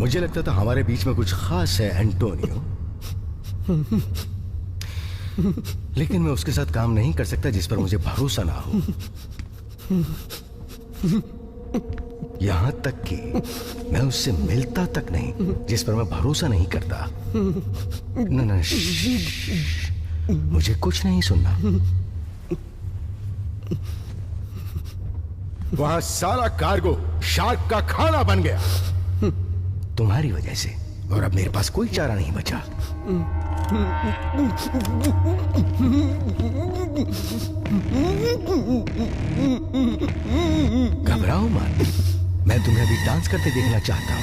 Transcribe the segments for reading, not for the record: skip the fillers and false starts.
मुझे लगता था हमारे बीच में कुछ खास है एंटोनियो, लेकिन मैं उसके साथ काम नहीं कर सकता जिस पर मुझे भरोसा ना हो। यहां तक कि मैं उससे मिलता तक नहीं जिस पर मैं भरोसा नहीं करता। न, मुझे कुछ नहीं सुनना। वहां सारा कार्गो शार्क का खाना बन गया तुम्हारी वजह से, और अब मेरे पास कोई चारा नहीं बचा। घबराओ मत, मैं तुम्हें अभी डांस करते देखना चाहता हूं।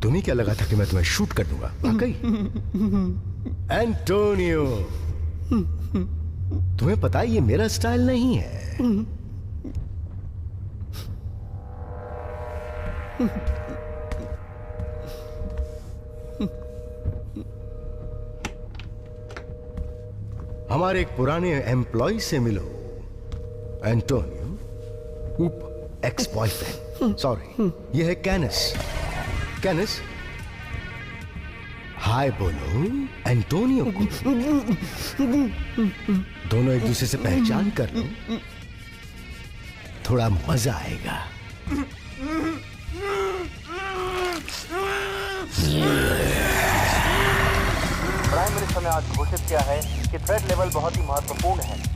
तुम्हें क्या लगा था कि मैं तुम्हें शूट कर दूंगा? वाकई एंटोनियो, तुम्हें पता है ये मेरा स्टाइल नहीं है। हमारे एक पुराने एम्प्लॉय से मिलो एंटोनियो, एक्स बॉयफ्रेंड। सॉरी, ये है कैनस। कैनस, हाय बोलो एंटोनियो को। दोनों एक दूसरे से पहचान कर लो, थोड़ा मजा आएगा। प्राइम मिनिस्टर ने आज घोषित किया है कि थ्रेट लेवल बहुत ही महत्वपूर्ण है।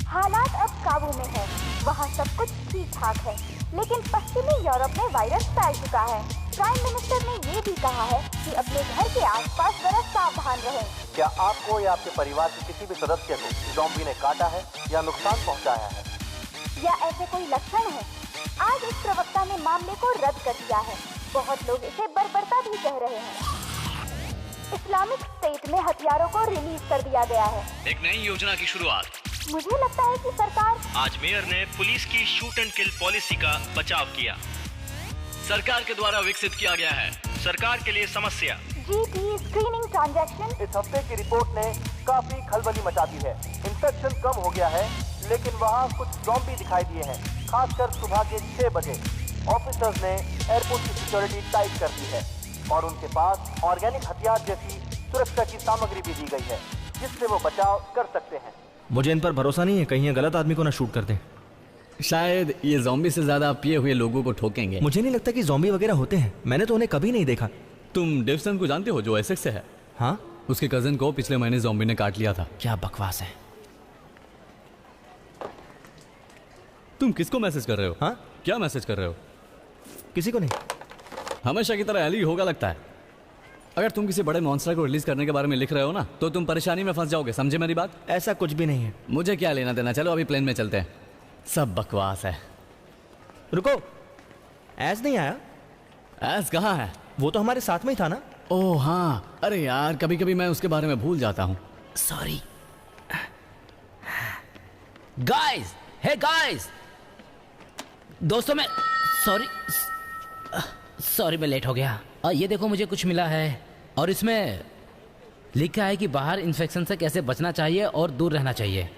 हालात अब काबू में है, वहाँ सब कुछ ठीक ठाक है, लेकिन पश्चिमी यूरोप में वायरस फैल चुका है। प्राइम मिनिस्टर ने ये भी कहा है कि अपने घर के आसपास जरा सावधान रहें। क्या आपको या आपके परिवार के किसी भी सदस्य को ज़ॉम्बी ने काटा है या नुकसान पहुंचाया है, या ऐसे कोई लक्षण है? आज एक प्रवक्ता ने मामले को रद्द कर दिया है। बहुत लोग इसे बर्बरता भी कह रहे हैं। इस्लामिक स्टेट में हथियारों को रिलीज कर दिया गया है। एक नई योजना की शुरुआत। मुझे लगता है कि सरकार आज मेयर ने पुलिस की शूट एंड किल पॉलिसी का बचाव किया। सरकार के द्वारा विकसित किया गया है। सरकार के लिए समस्या GT स्क्रीनिंग ट्रांजैक्शन। इस हफ्ते की रिपोर्ट ने काफी खलबली मचा दी है। इंफेक्शन कम हो गया है, लेकिन वहाँ कुछ ज़ॉम्बी दिखाई दिए हैं, खासकर सुबह के 6 बजे। ऑफिसर्स ने एयरपोर्ट की सिक्योरिटी टाइट कर दी है और उनके पास ऑर्गेनिक हथियार जैसी सुरक्षा की सामग्री भी दी गई है, जिससे वो बचाव कर सकते हैं। मुझे इन पर भरोसा नहीं है, कहीं ये गलत आदमी को ना शूट कर दें। शायद ये ज़ॉम्बी से ज्यादा पिए हुए लोगों को ठोकेंगे। मुझे नहीं लगता कि ज़ॉम्बी वगैरह होते हैं, मैंने तो उन्हें कभी नहीं देखा। तुम डेवसन को जानते हो, जो एसेक्स से है? हाँ, उसके कजन को पिछले महीने ज़ॉम्बी ने काट लिया था। क्या बकवास है। तुम किसको मैसेज कर रहे हो? हाँ, क्या मैसेज कर रहे हो? किसी को नहीं। हमेशा की तरह एली होगा लगता है। अगर तुम किसी बड़े मॉन्स्टर को रिलीज करने के बारे में लिख रहे हो ना, तो तुम परेशानी में फंस जाओगे, समझे मेरी बात? ऐसा कुछ भी नहीं है। मुझे क्या लेना देना, चलो अभी प्लेन में चलते हैं। सब बकवास है। रुको, ऐस नहीं आया? ऐस कहाँ है? वो तो हमारे साथ में ही था ना। ओह हाँ, अरे यार कभी कभी मैं उसके बारे में भूल जाता हूँ। Sorry guys. हे गाइस, दोस्तों मैं सॉरी मैं लेट हो गया। और ये देखो मुझे कुछ मिला है, और इसमें लिखा है कि बाहर इन्फेक्शन से कैसे बचना चाहिए और दूर रहना चाहिए।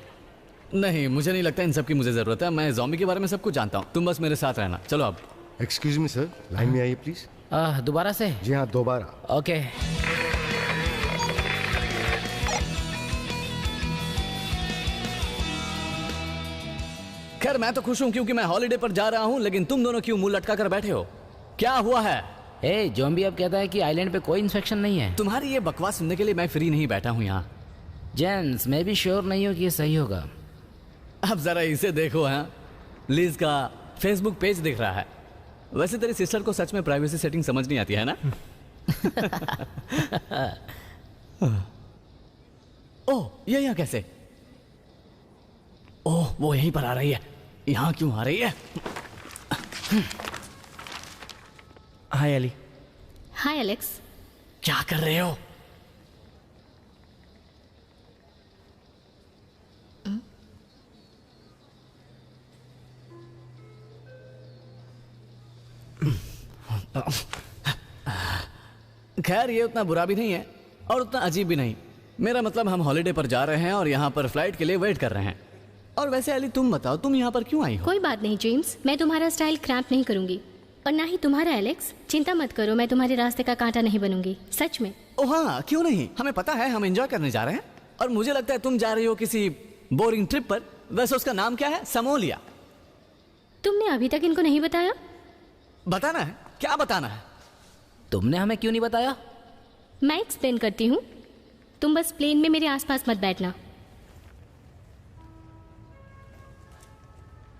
नहीं, मुझे नहीं लगता इन सब की मुझे जरूरत है। मैं ज़ॉम्बी के बारे में सब कुछ जानता हूँ, तुम बस मेरे साथ रहना। चलो अब। एक्सक्यूज मी सर, लाइन में आइए प्लीज। दोबारा से? जी हाँ, दोबारा। ओके। खैर मैं तो खुश हूँ क्योंकि मैं हॉलिडे पर जा रहा हूँ, लेकिन तुम दोनों क्यों मुंह लटका कर बैठे हो? क्या हुआ है? ज़ॉम्बी अब कहता है कि आइलैंड पे कोई इन्फेक्शन नहीं है। तुम्हारी ये बकवास सुनने के लिए मैं फ्री नहीं बैठा हूँ यहाँ। जेंस, मैं भी श्योर नहीं हूँ कि ये सही होगा। अब जरा इसे देखो। हाँ, लिज का फेसबुक पेज दिख रहा है। वैसे तेरी सिस्टर को सच में प्राइवेसी सेटिंग समझ नहीं आती है ना? ओह, ये यहाँ कैसे? ओह, वो यहीं पर आ रही है। यहाँ क्यों आ रही है? हाय एली। हाय एलेक्स। क्या कर रहे हो? खैर ये उतना बुरा भी नहीं है। और उतना अजीब भी नहीं। मेरा मतलब हम हॉलिडे पर जा रहे हैं और यहाँ पर फ्लाइट के लिए वेट कर रहे हैं। और वैसे एली तुम बताओ, तुम यहाँ पर क्यों आई हो? कोई बात नहीं जेम्स, मैं तुम्हारा स्टाइल क्रैम्प नहीं करूंगी और ना ही तुम्हारा एलेक्स। चिंता मत करो, मैं तुम्हारे रास्ते का कांटा नहीं बनूंगी, सच में। ओह हाँ, क्यों नहीं, हमें पता है हम एंजॉय करने जा रहे हैं। और मुझे लगता है तुम जा रही हो किसी बोरिंग ट्रिप पर। वैसे उसका नाम क्या है? समोलिया। तुमने अभी तक इनको नहीं बताया? बताना है? क्या बताना है? तुमने हमें क्यों नहीं बताया? मैं एक्सप्लेन करती हूँ, तुम बस प्लेन में मेरे आसपास मत बैठना।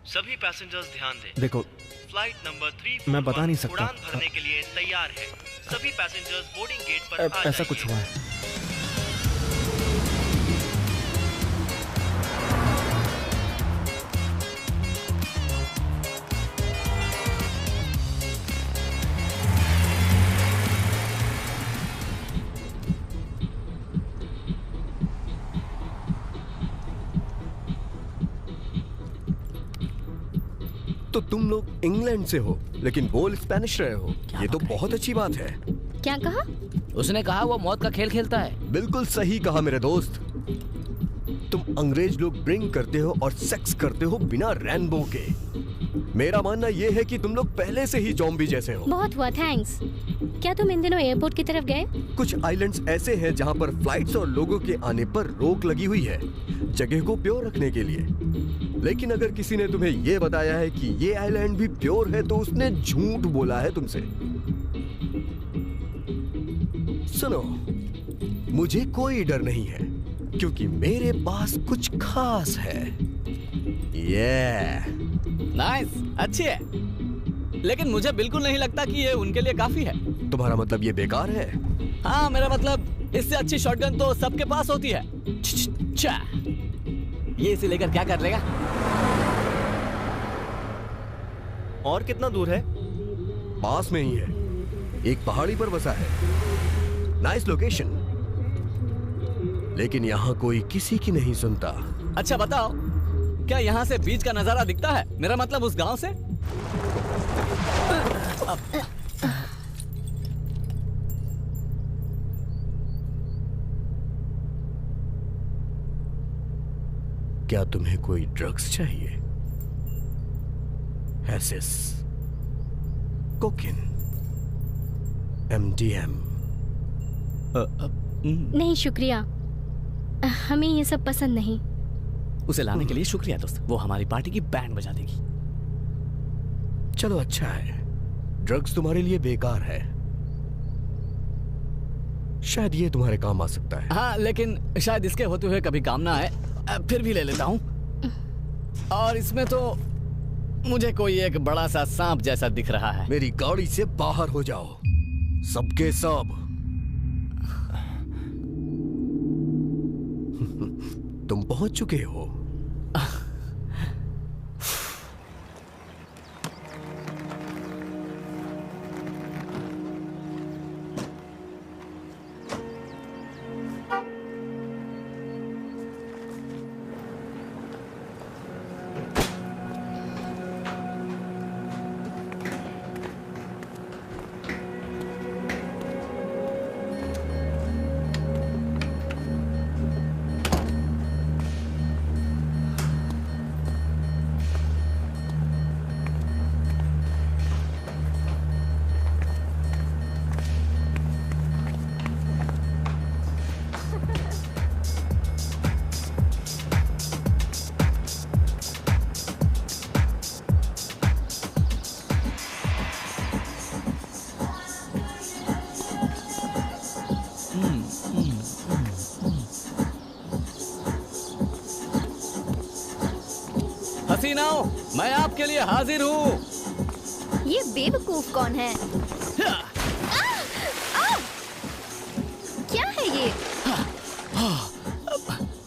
सभी पैसेंजर्स ध्यान दें। देखो, फ्लाइट नंबर 3 मैं बता नहीं सकता। उड़ान भरने के लिए तैयार है। सभी पैसेंजर्स बोर्डिंग गेट पर आ ऐसा कुछ जाइए। हुआ है। तो तुम लोग इंग्लैंड से हो लेकिन बोल स्पेनिश रहे हो, ये तो बहुत अच्छी बात है। क्या कहा? उसने कहा वो मौत का खेल खेलता है। बिल्कुल सही कहा मेरे दोस्त। तुम अंग्रेज लोग ड्रिंक करते हो और सेक्स करते हो बिना रेनबो के। मेरा मानना यह है कि तुम लोग पहले से ही ज़ॉम्बी जैसे हो। बहुत हुआ, थैंक्स। क्या तुम इन दिनों एयरपोर्ट की तरफ गए? कुछ आइलैंड्स ऐसे हैं जहां पर फ्लाइट्स और लोगों के आने पर रोक लगी हुई है, जगह को प्योर रखने के लिए। लेकिन अगर किसी ने तुम्हें यह बताया है कि ये आइलैंड भी प्योर है तो उसने झूठ बोला है तुमसे। सुनो, मुझे कोई डर नहीं है क्योंकि मेरे पास कुछ खास है। नाइस, अच्छी है। लेकिन मुझे बिल्कुल नहीं लगता कि ये उनके लिए काफी है। तुम्हारा मतलब ये बेकार है? हाँ, मेरा मतलब इससे अच्छी शॉटगन तो सबके पास होती है। चा, ये इसे लेकर क्या कर लेगा? और कितना दूर है? पास में ही है, एक पहाड़ी पर बसा है। नाइस लोकेशन, लेकिन यहाँ कोई किसी की नहीं सुनता। अच्छा बताओ, क्या यहाँ से बीच का नजारा दिखता है? मेरा मतलब उस गांव से। क्या तुम्हें कोई ड्रग्स चाहिए? हैसिस, कोकेन, MDM? नहीं शुक्रिया, हमें ये सब पसंद नहीं। उसे लाने के लिए शुक्रिया दोस्त, वो हमारी पार्टी की बैंड बजा देगी। चलो अच्छा है, ड्रग्स तुम्हारे लिए बेकार है, शायद ये तुम्हारे काम आ सकता है। हाँ, लेकिन शायद इसके होते हुए कभी काम ना आए। फिर भी ले लेता हूँ। और इसमें तो मुझे कोई एक बड़ा सा सांप जैसा दिख रहा है। मेरी गाड़ी से बाहर हो जाओ, सबके सब। तुम पहुंच चुके हो। हसीनाओं, मैं आपके लिए हाजिर हूँ। ये बेवकूफ कौन है? क्या है ये?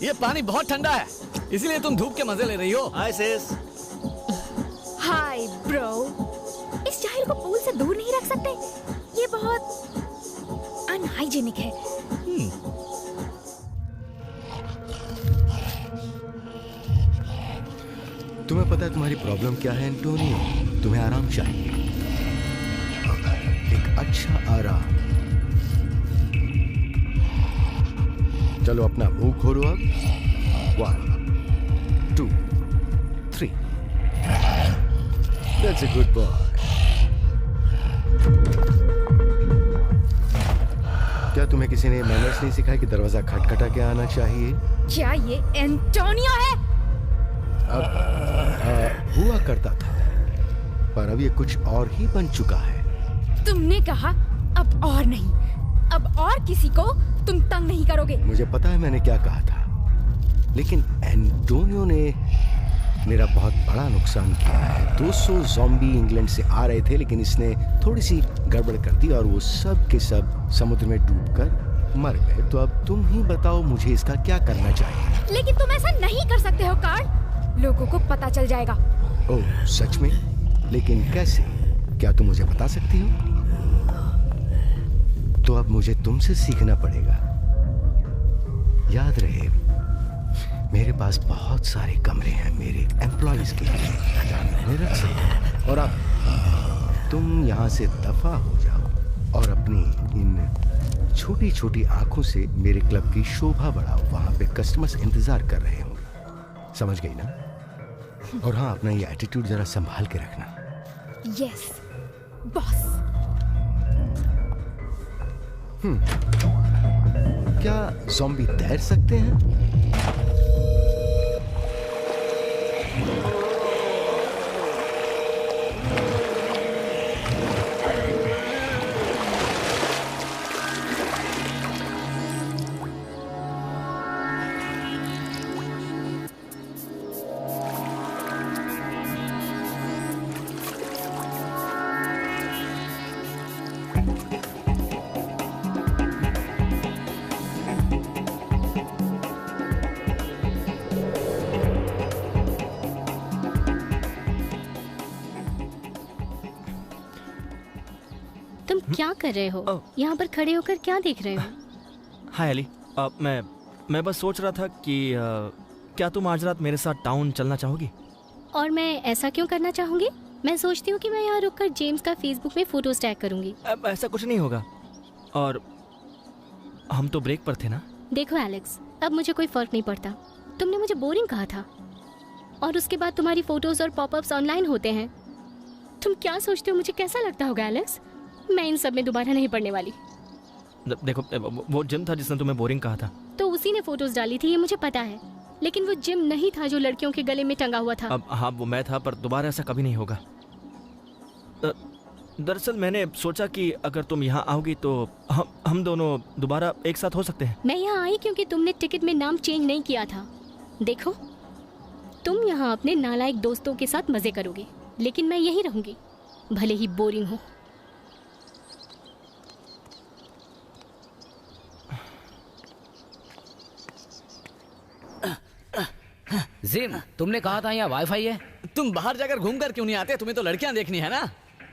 ये पानी बहुत ठंडा है, इसलिए तुम धूप के मजे ले रही हो। हाय सिस। हाय ब्रो, इस जाहिल को पूल से दूर नहीं रख सकते? ये बहुत अनहाइजीनिक है। तुम्हें पता है तुम्हारी प्रॉब्लम क्या है एंटोनियो? तुम्हें आराम चाहिए, एक अच्छा आराम। चलो अपना मुंह खोलो अब। 1 2 3। That's a good boy. क्या तुम्हें किसी ने मैनर्स नहीं सिखाया कि दरवाजा खटखटा के आना चाहिए? क्या ये एंटोनियो है? अब हुआ करता था, पर अब ये कुछ और ही बन चुका है। तुमने कहा अब और नहीं, अब और किसी को तुम तंग नहीं करोगे। मुझे पता है मैंने क्या कहा था, लेकिन एंटोनियो ने मेरा बहुत बड़ा नुकसान किया है। 200 ज़ॉम्बी इंग्लैंड से आ रहे थे, लेकिन इसने थोड़ी सी गड़बड़ कर दी और वो सब के सब समुद्र में डूबकर मर गए। तो अब तुम ही बताओ मुझे इसका क्या करना चाहिए। लेकिन तुम ऐसा नहीं कर सकते हो कार्ल, लोगों को पता चल जाएगा। ओह सच में? लेकिन कैसे? क्या तुम मुझे बता सकती हो? तो अब मुझे तुमसे सीखना पड़ेगा। याद रहे, मेरे पास बहुत सारे कमरे हैं मेरे एम्प्लॉइज के लिए, जहाँ मैंने रख सकता। और अब तुम यहाँ से दफा हो जाओ और अपनी इन छोटी छोटी आंखों से मेरे क्लब की शोभा बढ़ाओ। वहाँ पे कस्टमर्स इंतजार कर रहे होंगे, समझ गई ना? और हाँ, अपना ये एटीट्यूड जरा संभाल के रखना। Yes boss. क्या ज़ॉम्बी तैर सकते हैं? क्या कर रहे हो? यहाँ पर खड़े होकर क्या देख रहे हो? हाय अली, मैं बस सोच रहा था कि क्या तुम आज रात मेरे साथ टाउन चलना चाहोगी? और मैं ऐसा क्यों करना चाहूँगी? मैं सोचती हूँ कि मैं यहाँ रुककर जेम्स का फेसबुक में फोटोज टैग करूँगी। ऐसा कुछ नहीं होगा, और हम तो ब्रेक पर थे ना। देखो एलेक्स, अब मुझे कोई फर्क नहीं पड़ता। तुमने मुझे बोरिंग कहा था, और उसके बाद तुम्हारी फोटोज और पॉपअप्स ऑनलाइन होते हैं। तुम क्या सोचते हो मुझे कैसा लगता होगा एलेक्स? मैं इन सब में दोबारा नहीं पढ़ने वाली। देखो, वो जिम था जिसने तुम्हें बोरिंग कहा था, तो उसी ने फोटोज डाली थी, ये मुझे पता है। लेकिन वो जिम नहीं था जो लड़कियों के गले में टंगा हुआ था। अब हाँ, वो मैं था, पर दोबारा ऐसा कभी नहीं होगा। दरअसल मैंने सोचा कि अगर तुम यहाँ आओगी तो हम दोनों दोबारा एक साथ हो सकते हैं। मैं यहाँ आई क्योंकि तुमने टिकट में नाम चेंज नहीं किया था। देखो, तुम यहाँ अपने नालायक दोस्तों के साथ मजे करोगे, लेकिन मैं यहीं रहूंगी, भले ही बोरिंग हो। जिम, तुमने कहा था यहाँ वाईफाई है। तुम बाहर जाकर घूमकर क्यों नहीं आते? तुम्हें तो लड़कियां देखनी है ना।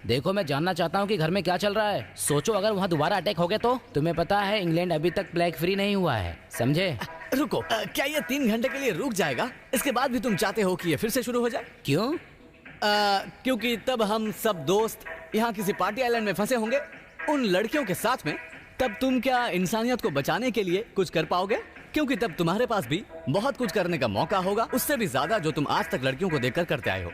देखो, मैं जानना चाहता हूँ कि घर में क्या चल रहा है। सोचो अगर वहाँ दोबारा अटैक हो गया तो? तुम्हें पता है इंग्लैंड अभी तक प्लेग फ्री नहीं हुआ है, समझे? रुको, क्या ये 3 घंटे के लिए रुक जाएगा? इसके बाद भी तुम चाहते हो कि ये फिर से शुरू हो जाए? क्यों? क्योंकि तब हम सब दोस्त यहाँ किसी पार्टी आइलैंड में फंसे होंगे उन लड़कियों के साथ में। तब तुम क्या इंसानियत को बचाने के लिए कुछ कर पाओगे? क्योंकि तब तुम्हारे पास भी बहुत कुछ करने का मौका होगा, उससे भी ज्यादा जो तुम आज तक लड़कियों को देखकर करते आए हो।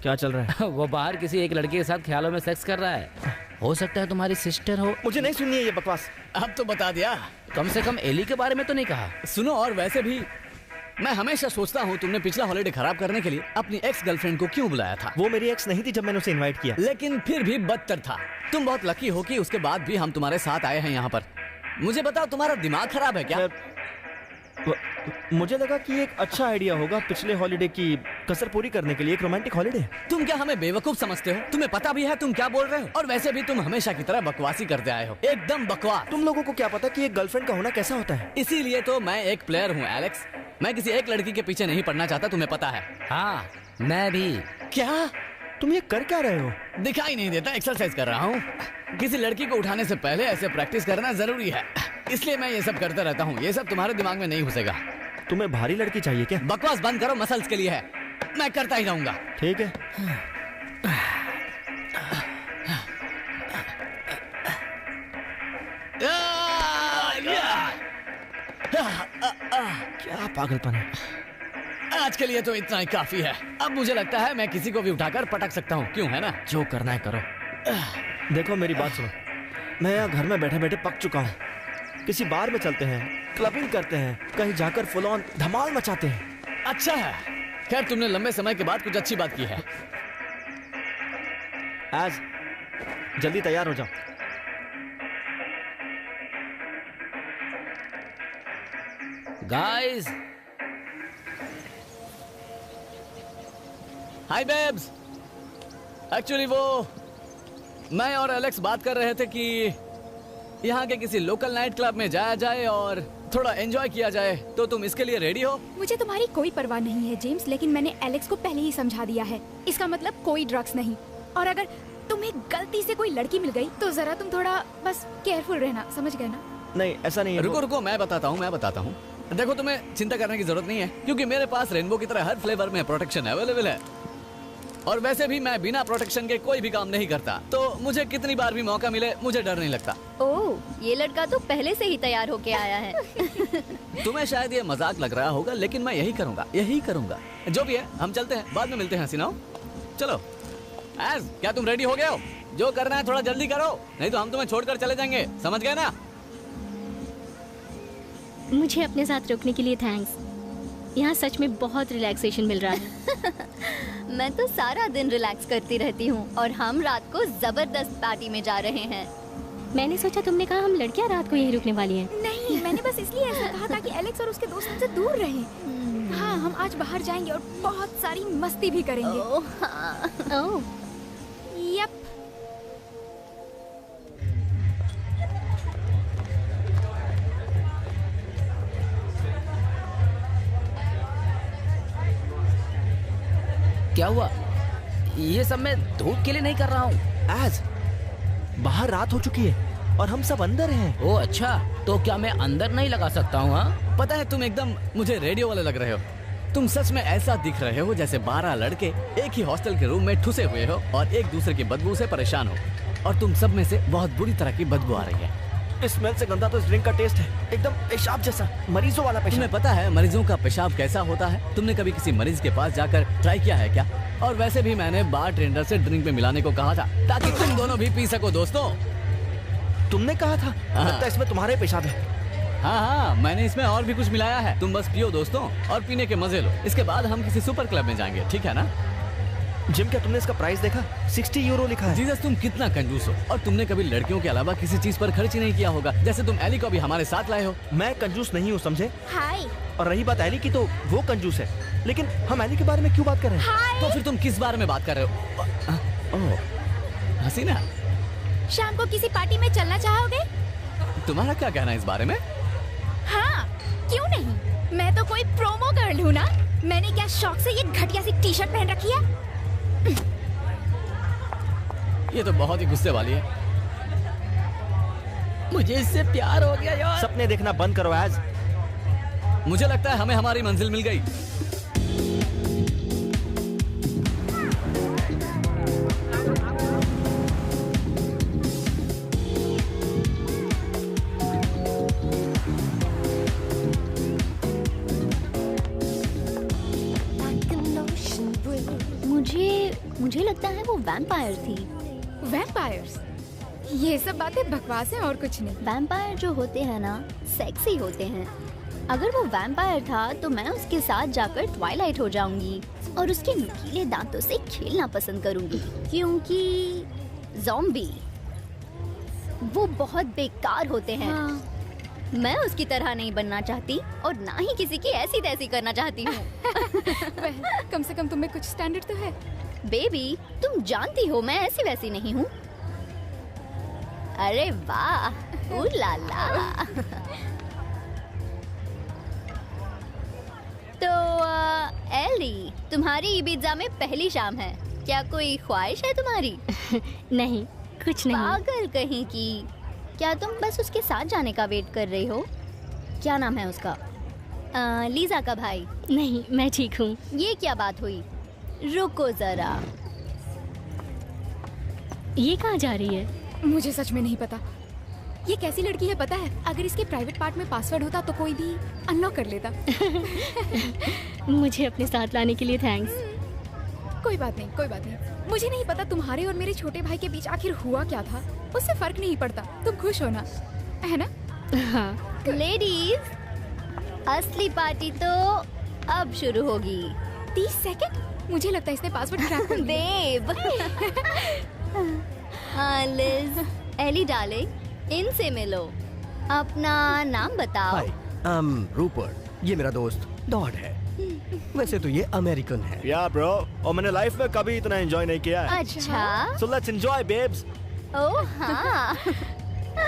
क्या चल रहा है? वो बाहर किसी एक लड़के के साथ ख्यालों में सेक्स कर रहा है। हो सकता है तुम्हारी सिस्टर हो। मुझे नहीं सुननी है ये बकवास। अब तो बता दिया। कम से कम एली के बारे में तो नहीं कहा। सुनो, और वैसे भी मैं हमेशा सोचता हूँ तुमने पिछला हॉलिडे खराब करने के लिए अपनी एक्स गर्लफ्रेंड को क्यों बुलाया था? वो मेरी एक्स नहीं थी जब मैंने उसे इनवाइट किया। लेकिन फिर भी बदतर था। तुम बहुत लकी हो कि उसके बाद भी हम तुम्हारे साथ आए हैं यहाँ पर। मुझे बताओ, तुम्हारा दिमाग खराब है क्या? मुझे लगा कि एक अच्छा आइडिया होगा पिछले हॉलिडे की कसर पूरी करने के लिए एक रोमांटिक हॉलिडे। तुम क्या हमें बेवकूफ समझते हो? तुम्हें पता भी है तुम क्या बोल रहे हो? और वैसे भी तुम हमेशा की तरह बकवासी करते आए हो, एकदम बकवास। तुम लोगों को क्या पता कि एक गर्लफ्रेंड का होना कैसा होता है? इसीलिए तो मैं एक प्लेयर हूँ एलेक्स। मैं किसी एक लड़की के पीछे नहीं पड़ना चाहता, तुम्हें पता है। हाँ, मैं भी। क्या तुम ये कर क्या रहे हो? दिखाई नहीं देता, एक्सरसाइज कर रहा हूँ। किसी लड़की को उठाने से पहले ऐसे प्रैक्टिस करना जरूरी है, इसलिए मैं ये सब करता रहता हूँ। ये सब तुम्हारे दिमाग में नहीं घुसेगा। तुम्हें भारी लड़की चाहिए क्या? बकवास बंद करो, मसल्स के लिए है। मैं करता ही रहूंगा। ठीक है। क्या पागलपन है। आज के लिए तो इतना ही काफी है। अब मुझे लगता है मैं किसी को भी उठाकर पटक सकता हूँ, क्यों है ना? जो करना है करो। देखो मेरी बात सुनो, मैं यहाँ घर में बैठे बैठे पक चुका हूँ। किसी बार में चलते हैं, क्लबिंग करते हैं, कहीं जाकर फुल ऑन धमाल मचाते हैं। अच्छा है, खैर तुमने लंबे समय के बाद कुछ अच्छी बात की है। आज जल्दी तैयार हो जाओ। गाइस, हाय बेब्स। एक्चुअली वो मैं और एलेक्स बात कर रहे थे कि यहाँ के किसी लोकल नाइट क्लब में जाया जाए और थोड़ा एंजॉय किया जाए। तो तुम इसके लिए रेडी हो? मुझे तुम्हारी कोई परवाह नहीं है जेम्स, लेकिन मैंने एलेक्स को पहले ही समझा दिया है। इसका मतलब कोई ड्रग्स नहीं। और अगर तुम्हें गलती से कोई लड़की मिल गई तो जरा तुम थोड़ा बस केयरफुल रहना, समझ गए ना? नहीं ऐसा नहीं है। रुको रुको, मैं बताता हूँ। देखो तुम्हें चिंता करने की जरूरत नहीं है, क्योंकि मेरे पास रेनबो की तरह हर फ्लेवर में प्रोटेक्शन अवेलेबल है। और वैसे भी मैं बिना प्रोटेक्शन के कोई भी काम नहीं करता, तो मुझे कितनी बार भी मौका मिले मुझे डर नहीं लगता। ओह, ये लड़का तो पहले से ही तैयार होके आया है। तुम्हें शायद ये मजाक लग रहा होगा, लेकिन मैं यही करूंगा। जो भी है, हम चलते हैं, बाद में मिलते हैं हसीनाओ। चलो एज, क्या तुम रेडी हो गए हो? जो करना है थोड़ा जल्दी करो, नहीं तो हम तुम्हें छोड़कर चले जाएंगे, समझ गए ना? मुझे अपने साथ रुकने के लिए थैंक्स। यहाँ सच में बहुत रिलैक्सेशन मिल रहा है। मैं तो सारा दिन रिलैक्स करती रहती हूँ और हम रात को जबरदस्त पार्टी में जा रहे हैं। मैंने सोचा तुमने कहा हम लड़कियाँ रात को यहीं रुकने वाली हैं। नहीं, मैंने बस इसलिए ऐसा कहा ताकि एलेक्स और उसके दोस्त हमसे दूर रहें। हाँ, हम आज बाहर जाएंगे और बहुत सारी मस्ती भी करेंगे। ओह हाँ। ओह, यप। क्या हुआ? ये सब मैं धूप के लिए नहीं कर रहा हूँ। आज बाहर रात हो चुकी है और हम सब अंदर हैं। ओ अच्छा, तो क्या मैं अंदर नहीं लगा सकता हूँ? हाँ, पता है तुम एकदम मुझे रेडियो वाले लग रहे हो। तुम सच में ऐसा दिख रहे हो जैसे 12 लड़के एक ही हॉस्टल के रूम में ठुसे हुए हो और एक दूसरे की बदबू से परेशान हो, और तुम सब में से बहुत बुरी तरह की बदबू आ रही है। स्मेल से गंदा तो इस ड्रिंक का टेस्ट है, एकदम पेशाब जैसा, मरीजों वाला पेशाब। तुम्हें पता है मरीजों का पेशाब कैसा होता है? तुमने कभी किसी मरीज के पास जाकर ट्राई किया है क्या? और वैसे भी मैंने बार टेंडर से ड्रिंक में मिलाने को कहा था ताकि तुम दोनों भी पी सको। दोस्तों, तुमने कहा था? लगता है इसमें तुम्हारे पेशाब है। हाँ, मैंने इसमें और भी कुछ मिलाया है। तुम बस पियो दोस्तों और पीने के मजे लो। इसके बाद हम किसी सुपर क्लब में जाएंगे, ठीक है ना? जिम, क्या तुमने इसका प्राइस देखा? 60 यूरो लिखा है। जीसस, तुम कितना कंजूस हो, और तुमने कभी लड़कियों के अलावा किसी चीज पर खर्च ही नहीं किया होगा, जैसे तुम एली को भी हमारे साथ लाए हो। मैं कंजूस नहीं हूँ, समझे? हाय। और रही बात एली की, तो वो कंजूस है, लेकिन हम एली के बारे में क्यों बात कर रहे हैं? हाय। तो फिर तुम किस बारे में बात कर रहे हो? ओह हसीना, शाम को किसी पार्टी में चलना चाहोगे? तुम्हारा क्या कहना है इस बारे में? हाँ, क्यों नहीं? मैं तो कोई प्रोमो गर्ल हूँ ना। मैंने क्या शौक से ये घटिया सी टी शर्ट पहन रखी है। ये तो बहुत ही गुस्से वाली है। मुझे इससे प्यार हो गया यार। सपने देखना बंद करो आज। मुझे लगता है हमें हमारी मंजिल मिल गई। मुझे लगता है वो वैम्पायर थी। वैम्पायर्स? ये सब बातें बकवास हैं और कुछ नहीं। वैम्पायर जो होते हैं ना, सेक्सी होते हैं। अगर वो वैम्पायर था तो मैं उसके साथ जाकर ट्वाइलाइट हो जाऊंगी और उसके नुकीले दांतों से खेलना पसंद करूंगी, क्योंकि ज़ॉम्बी वो बहुत बेकार होते हैं। हाँ। मैं उसकी तरह नहीं बनना चाहती और ना ही किसी की ऐसी तैसी करना चाहती हूँ। कम से कम तुम्हें कुछ स्टैंडर्ड तो है। बेबी, तुम जानती हो मैं ऐसी वैसी नहीं हूँ। अरे वाह, ला। तो एली, तुम्हारी इबिजा में पहली शाम है, क्या कोई ख्वाहिश है तुम्हारी? नहीं, कुछ नहीं। पागल कहीं की, क्या तुम बस उसके साथ जाने का वेट कर रही हो? क्या नाम है उसका? लीजा का भाई? नहीं, मैं ठीक हूँ। ये क्या बात हुई? रुको जरा। ये कहाँ जा रही है? मुझे सच में नहीं पता। ये कैसी लड़की है पता है? अगर इसके प्राइवेट पार्ट में पासवर्ड होता तो कोई भी अनलॉक कर लेता। मुझे अपने साथ लाने के लिए थैंक्स। कोई बात नहीं, कोई बात नहीं। मुझे नहीं पता तुम्हारे और मेरे छोटे भाई के बीच आखिर हुआ क्या था, उससे फर्क नहीं पड़ता। तुम खुश हो ना, है ना? हाँ। लेडीज, असली पार्टी तो अब शुरू होगी। 30 सेकंड? मुझे लगता है इसने पासवर्ड क्रैक कर दिया। बेब। लिज, एली डार्लिंग, इनसे मिलो। अपना नाम बताओ। हाय, रूपर्ट। ये मेरा दोस्त डॉड है। वैसे तो ये अमेरिकन है। या ब्रो, और मैंने लाइफ में कभी इतना एंजॉय नहीं किया है। अच्छा। So let's enjoy babes. Oh हाँ।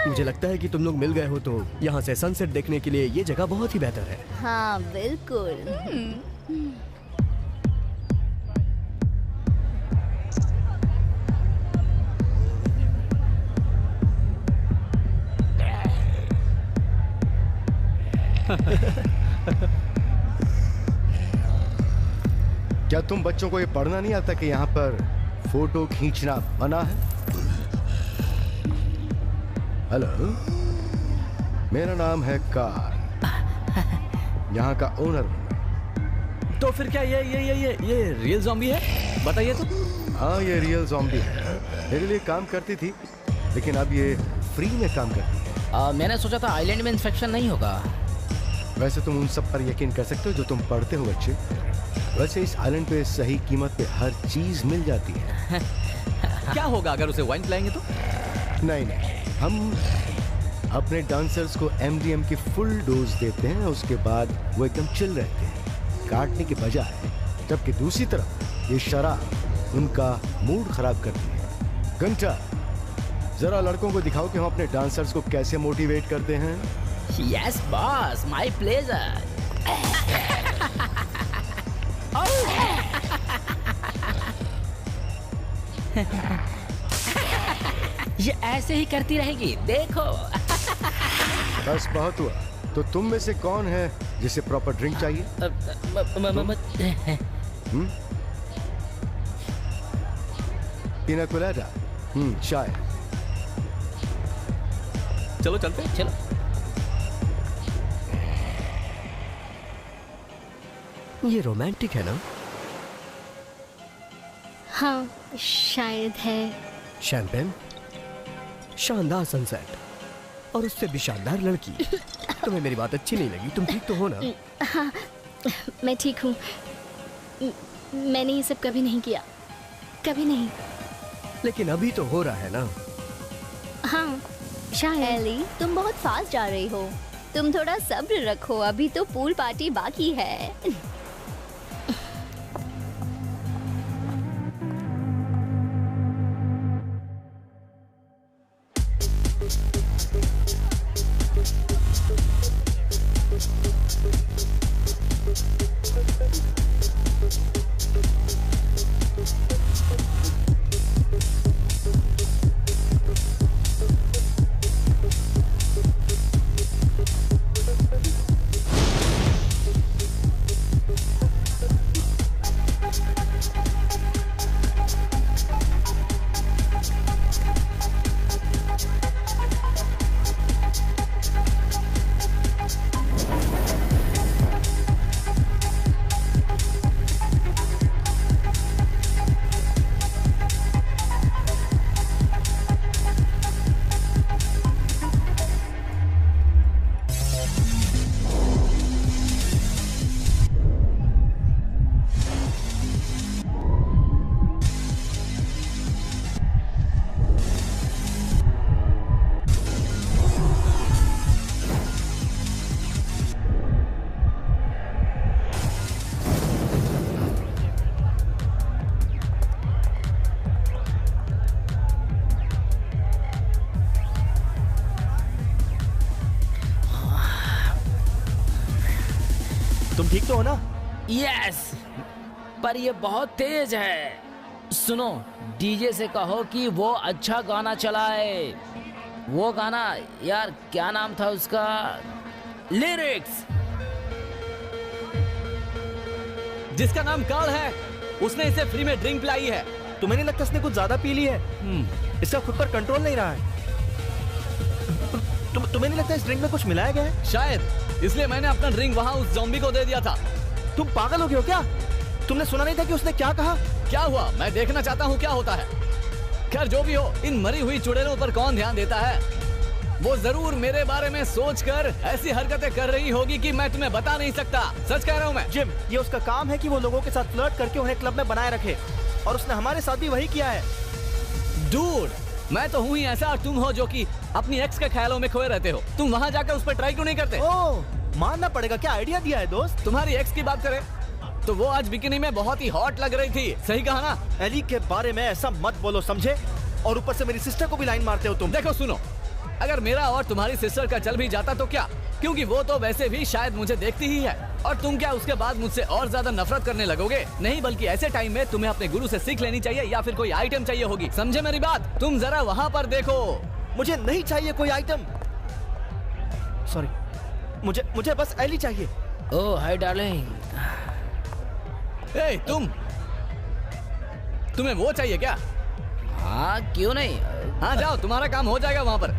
मुझे लगता है कि तुम लोग मिल गए हो तो यहाँ से सनसेट देखने के लिए ये जगह बहुत ही बेहतर है। हाँ बिल्कुल। क्या तुम बच्चों को ये पढ़ना नहीं आता कि यहाँ पर फोटो खींचना मना है? हेलो, मेरा नाम है कार्ल, यहाँ का ओनर हूँ। तो फिर क्या ये रियल ज़ॉम्बी है? बताइए तो। हाँ, ये रियल ज़ॉम्बी है। मेरे लिए काम करती थी, लेकिन अब ये फ्री में काम करती है। मैंने सोचा था आइलैंड में इंस्पेक्शन नहीं होगा। वैसे तुम उन सब पर यकीन कर सकते हो जो तुम पढ़ते हो बच्चे। वैसे इस आइलैंड पे सही कीमत पे हर चीज मिल जाती है। क्या होगा अगर उसे वाइन पिलाएंगे तो? नहीं, हम अपने डांसर्स को MDM की फुल डोज देते हैं, उसके बाद वो एकदम चिल रहते हैं, काटने के बजाय। जबकि दूसरी तरफ ये शराब उनका मूड खराब करती है। घंटा, जरा लड़कों को दिखाओ कि हम अपने डांसर्स को कैसे मोटिवेट करते हैं। Yes boss, my pleasure. ये ऐसे ही करती रहेगी, देखो। बस बहुत हुआ। तो तुम में से कौन है जिसे प्रॉपर ड्रिंक चाहिए? पिना कोलाडा, चाय। चलो चलते हैं। चलो। ये रोमांटिक है ना? हाँ शायद है। शैंपेन, शानदार सनसेट और उससे भी शानदार लड़की। तुम्हें मेरी बात अच्छी नहीं लगी? तुम ठीक तो हो ना? हाँ मैं ठीक हूँ। मैंने ये सब कभी नहीं किया, कभी नहीं। लेकिन अभी तो हो रहा है ना? हाँ शायद। एली, तुम बहुत फास्ट जा रही हो। तुम थोड़ा सब्र रखो, अभी तो पूल पार्टी बाकी है। तुम ठीक तो हो ना? यस, पर ये बहुत तेज है। सुनो, डीजे से कहो कि वो अच्छा गाना चलाए। वो गाना, यार क्या नाम था उसका? लिरिक्स। जिसका नाम कार्ल है, उसने इसे फ्री में ड्रिंक पिलाई है। तुम्हें नहीं लगता इसने कुछ ज्यादा पी ली है? इसका खुद पर कंट्रोल नहीं रहा है। तुम्हें नहीं लगता इस ड्रिंक में कुछ मिलाया गया है? शायद इसलिए मैंने अपना ड्रिंक वहाँ उस ज़ॉम्बी को दे दिया था। तुम पागल हो गए हो क्या? तुमने सुना नहीं था कि उसने क्या कहा? क्या हुआ? मैं देखना चाहता हूँ क्या होता है। खैर जो भी हो, इन मरी हुई चुड़ैलों पर कौन ध्यान देता है? वो जरूर मेरे बारे में सोचकर ऐसी हरकतें कर रही होगी कि मैं तुम्हें बता नहीं सकता। सच कह रहा हूँ मैं। जिम, ये उसका काम है कि वो लोगों के साथ फ्लर्ट करके उन्हें क्लब में बनाए रखे, और उसने हमारे साथ भी वही किया है। डूड, मैं तो हूँ ही ऐसा और तुम हो जो कि अपनी एक्स के ख्यालों में खोए रहते हो। तुम वहाँ जाकर उस पर ट्राई क्यों नहीं करते? ओह, मानना पड़ेगा। क्या आइडिया दिया है दोस्त? तुम्हारी एक्स की बात करें तो वो आज बिकिनी में बहुत ही हॉट लग रही थी। सही कहा ना? एली के बारे में ऐसा मत बोलो, समझे? और ऊपर से मेरी सिस्टर को भी लाइन मारते हो तुम। देखो सुनो, अगर मेरा और तुम्हारी सिस्टर का चल भी जाता तो क्या, क्योंकि वो तो वैसे भी शायद मुझे देखती ही है। और तुम क्या उसके बाद मुझसे और ज्यादा नफरत करने लगोगे? नहीं, बल्कि ऐसे टाइम में तुम्हें अपने गुरु से सीख लेनी चाहिए या फिर कोई आइटम चाहिए होगी। समझे मेरी बात? तुम जरा वहाँ पर देखो। मुझे नहीं चाहिए कोई आइटम। सॉरी, मुझे बस एली चाहिए। ओह हाय डार्लिंग। ए, तुम्हें वो चाहिए क्या? हाँ क्यों नहीं। हाँ जाओ, तुम्हारा काम हो जाएगा वहाँ पर।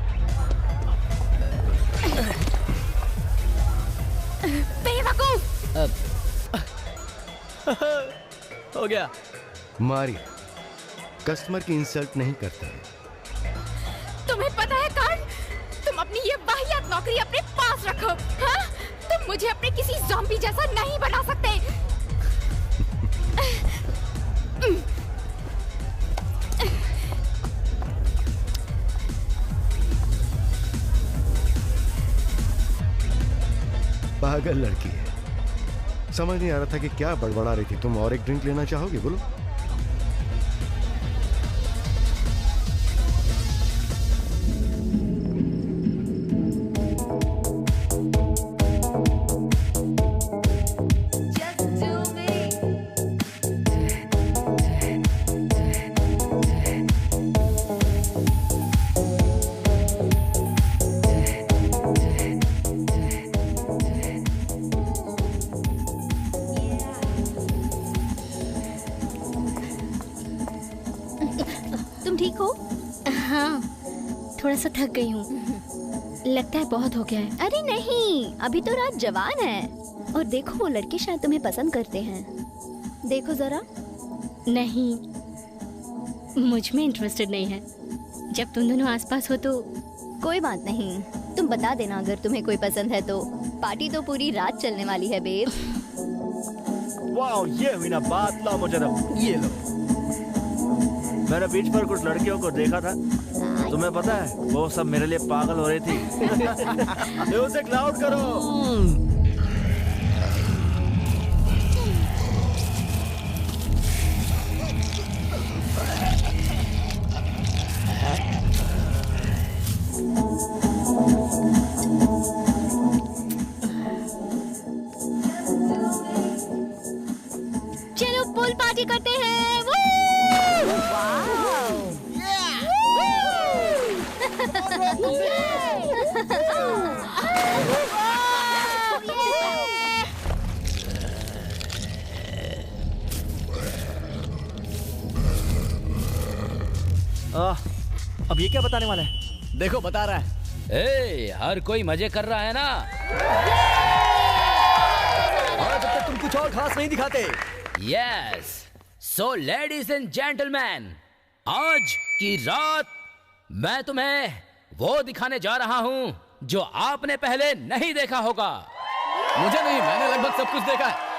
बेवकूफ। हो गया। मारिया, कस्टमर की इंसल्ट नहीं करता है। तुम्हें पता है कार्ल, तुम अपनी ये वाहियात नौकरी अपने पास रखो। हाँ? तुम मुझे अपने किसी ज़ॉम्बी जैसा नहीं बना सकते। पागल लड़की है, समझ नहीं आ रहा था कि क्या बड़बड़ा रही थी तुम। और एक ड्रिंक लेना चाहोगे? बोलो। तुम ठीक हो? हाँ, थोड़ा सा थक गई हूँ। लगता है बहुत हो गया है। अरे नहीं, अभी तो रात जवान है। और देखो, वो लड़के शायद तुम्हें पसंद करते हैं। देखो जरा। नहीं, मुझ में इंटरेस्टेड नहीं है। जब तुम दोनों आसपास हो तो। कोई बात नहीं, तुम बता देना अगर तुम्हें कोई पसंद है तो। पार्टी तो पूरी रात चलने वाली है बेब। वाह, ये हुई ना बात। लो मुझे दो। ये लो। मैंने बीच पर कुछ लड़कियों को देखा था, तुम्हें पता है वो सब मेरे लिए पागल हो रही थी। म्यूजिक लाउड करो। चलो पूल पार्टी करते हैं। अब ये क्या बताने वाला है? देखो बता रहा है। ए, हर कोई मजे कर रहा है ना। और जब तक तुम कुछ और खास नहीं दिखाते। Yes, so ladies and gentleman, आज की रात मैं तुम्हें वो दिखाने जा रहा हूँ जो आपने पहले नहीं देखा होगा। मुझे नहीं, मैंने लगभग सब कुछ देखा है।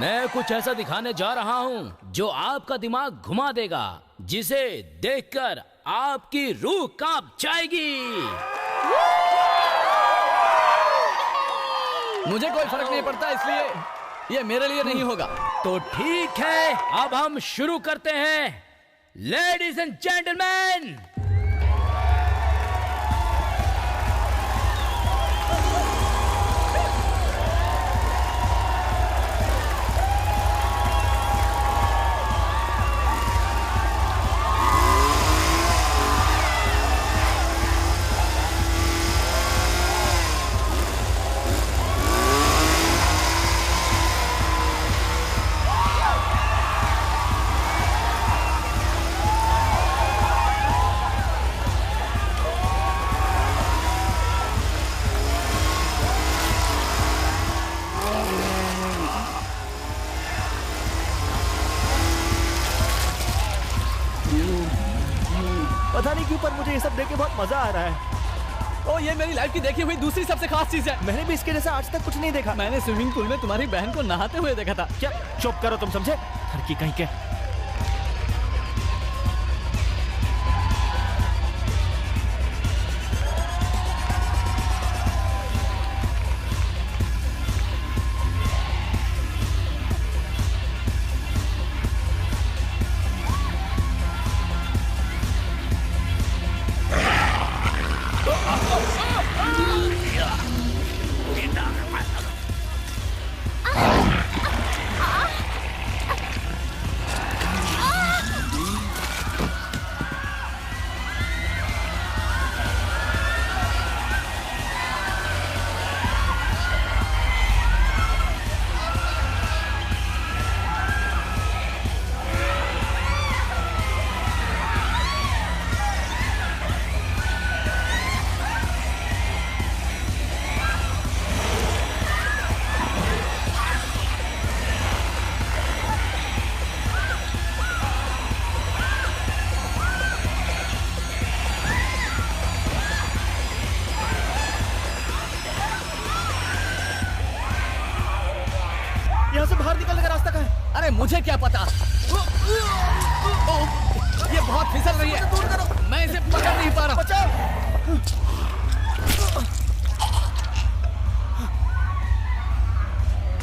मैं कुछ ऐसा दिखाने जा रहा हूँ जो आपका दिमाग घुमा देगा, जिसे देखकर आपकी रूह कांप जाएगी। मुझे कोई फर्क नहीं पड़ता, इसलिए ये मेरे लिए नहीं होगा। तो ठीक है, अब हम शुरू करते हैं। लेडीज एंड जेंटलमैन, पता नहीं क्यों पर मुझे ये सब देख के बहुत मजा आ रहा है। ओ ये मेरी लाइफ की देखी हुई दूसरी सबसे खास चीज है। मैंने भी इसके जैसा आज तक कुछ नहीं देखा। मैंने स्विमिंग पूल में तुम्हारी बहन को नहाते हुए देखा था। क्या? चुप करो तुम, समझे? घर की कहीं के। मुझे क्या पता? ये बहुत फिसल रही है, मैं इसे पकड़ नहीं पा रहा।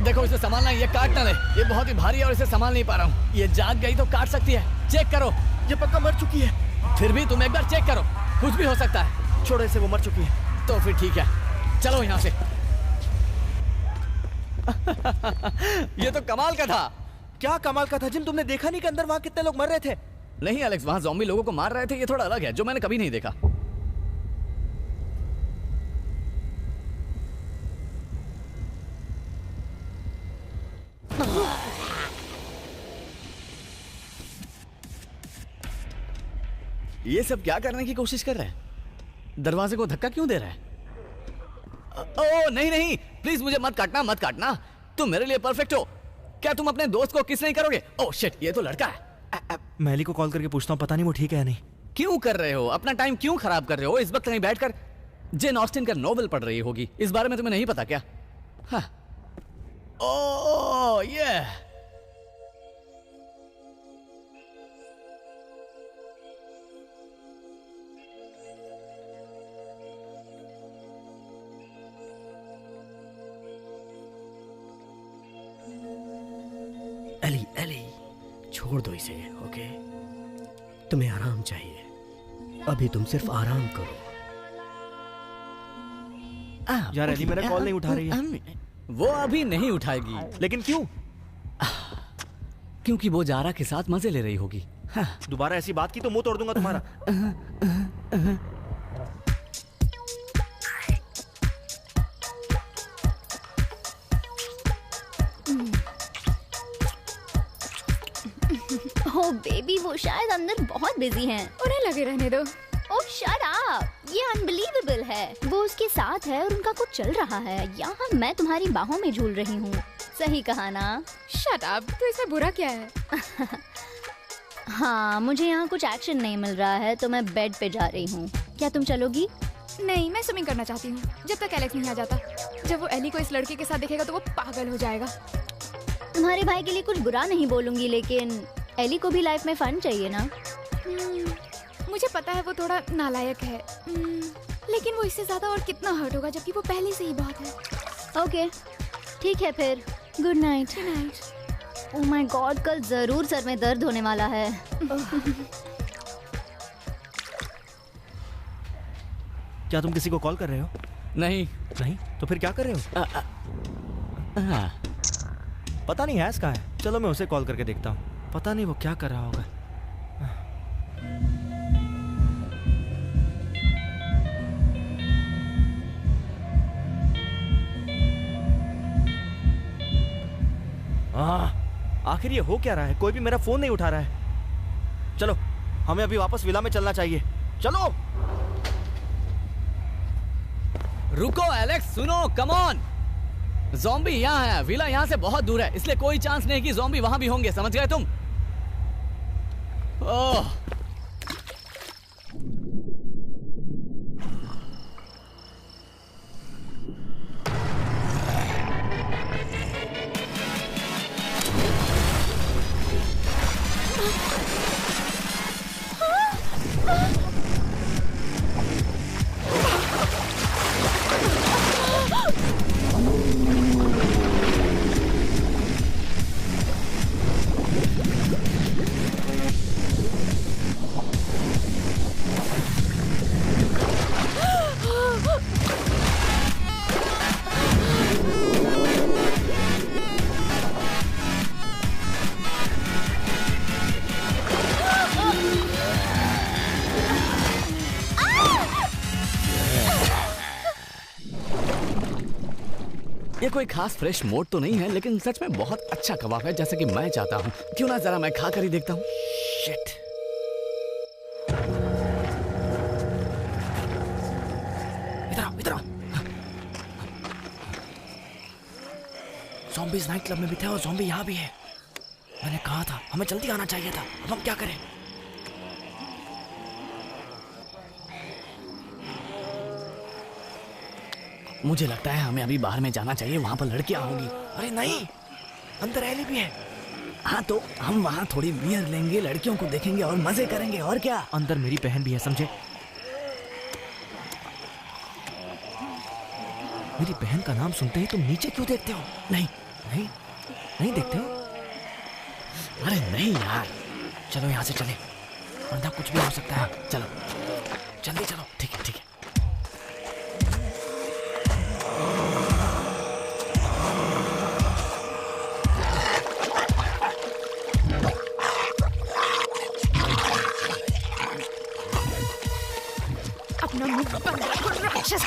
देखो इसे संभालना, ये काट ना ले, ये बहुत ही भारी है और इसे संभाल नहीं पा रहा हूँ। ये जाग गई तो काट सकती है, चेक करो। ये पक्का मर चुकी है। फिर भी तुम एक बार चेक करो, कुछ भी हो सकता है। छोड़ो इसे, वो मर चुकी है। तो फिर ठीक है, चलो यहाँ से। ये तो कमाल का था। क्या कमाल का था जिम? तुमने देखा नहीं कि अंदर वहां कितने लोग मर रहे थे? नहीं एलेक्स, वहां ज़ॉम्बी लोगों को मार रहे थे, ये थोड़ा अलग है, जो मैंने कभी नहीं देखा। ये सब क्या करने की कोशिश कर रहे हैं? दरवाजे को धक्का क्यों दे रहा है? ओ नहीं नहीं, प्लीज मुझे मत काटना, मत काटना। तुम मेरे लिए परफेक्ट हो। क्या तुम अपने दोस्त को किस नहीं करोगे? ओह शिट, ये तो लड़का है। मैं एली को कॉल करके पूछता हूँ, पता नहीं वो ठीक है या नहीं। क्यों कर रहे हो? अपना टाइम क्यों खराब कर रहे हो? इस वक्त नहीं बैठकर जेन ऑस्टिन का नोवेल पढ़ रही होगी। इस बारे में तुम्हें नहीं पता क्या? हाँ। ओह ये एली, एली, छोड़ दो इसे, ओके? तुम्हें आराम चाहिए, अभी तुम सिर्फ आराम करो। यार एली मेरा कॉल नहीं उठा रही है। वो अभी नहीं उठाएगी। लेकिन क्यों? क्योंकि वो जारा के साथ मजे ले रही होगी। दोबारा ऐसी बात की तो मुंह तोड़ दूंगा तुम्हारा। ओह बेबी, वो शायद अंदर बहुत बिजी हैं। उन्हें लगे रहने दो। ओह शट अप, ये अनबिलीवेबल है। वो उसके साथ है और उनका कुछ चल रहा है। यहाँ मैं तुम्हारी बाहों में झूल रही हूँ। सही कहा ना? शट अप, तो इसमें बुरा क्या है? हाँ, मुझे यहाँ कुछ एक्शन नहीं मिल रहा है तो मैं बेड पे जा रही हूँ। क्या तुम चलोगी? नहीं, मैं स्विमिंग करना चाहती हूँ जब तक एलेक्स नहीं आ जाता। जब वो एली को इस लड़के के साथ देखेगा तो वो पागल हो जाएगा। तुम्हारे भाई के लिए कुछ बुरा नहीं बोलूंगी, लेकिन एली को भी लाइफ में फन चाहिए ना। मुझे पता है वो थोड़ा नालायक है, लेकिन वो इससे ज्यादा और कितना हर्ट होगा, जबकि वो पहले से ही बहुत है। ओके ठीक है फिर, good night. Good night. Oh my God, कल जरूर सर में दर्द होने वाला है। क्या तुम किसी को कॉल कर रहे हो? नहीं। नहीं तो फिर क्या कर रहे हो? पता नहीं हैस कहाँ है। चलो मैं उसे कॉल करके देखता हूँ, पता नहीं वो क्या कर रहा होगा। आखिर ये हो क्या रहा है? कोई भी मेरा फोन नहीं उठा रहा है। चलो हमें अभी वापस विला में चलना चाहिए, चलो। रुको एलेक्स, सुनो, कम ऑन। ज़ॉम्बी यहाँ है, विला यहाँ से बहुत दूर है, इसलिए कोई चांस नहीं कि ज़ॉम्बी वहां भी होंगे, समझ गए तुम? ओह ये कोई खास फ्रेश मोड तो नहीं है, लेकिन सच में बहुत अच्छा कबाब है, जैसे कि मैं चाहता हूँ। क्यों ना जरा मैं खा कर ही देखता हूँ। शिट। इधर आओ। ज़ॉम्बीज़ नाइट क्लब में भी थे और ज़ॉम्बी यहाँ भी है। मैंने कहा था हमें जल्दी आना चाहिए था। अब हम क्या करें? मुझे लगता है हमें अभी बाहर में जाना चाहिए, वहां पर लड़कियां होंगी। अरे नहीं, अंदर एली भी है। हाँ तो हम वहाँ थोड़ी बियर लेंगे, लड़कियों को देखेंगे और मजे करेंगे, और क्या। अंदर मेरी बहन भी है, समझे? मेरी बहन का नाम सुनते ही तुम नीचे क्यों देखते हो? नहीं देखते हो? अरे नहीं यार, चलो यहाँ से चले, वरना कुछ भी हो सकता है। चलो जल्दी चलो। ठीक है। अपना मुंह बंद रखो राक्षस।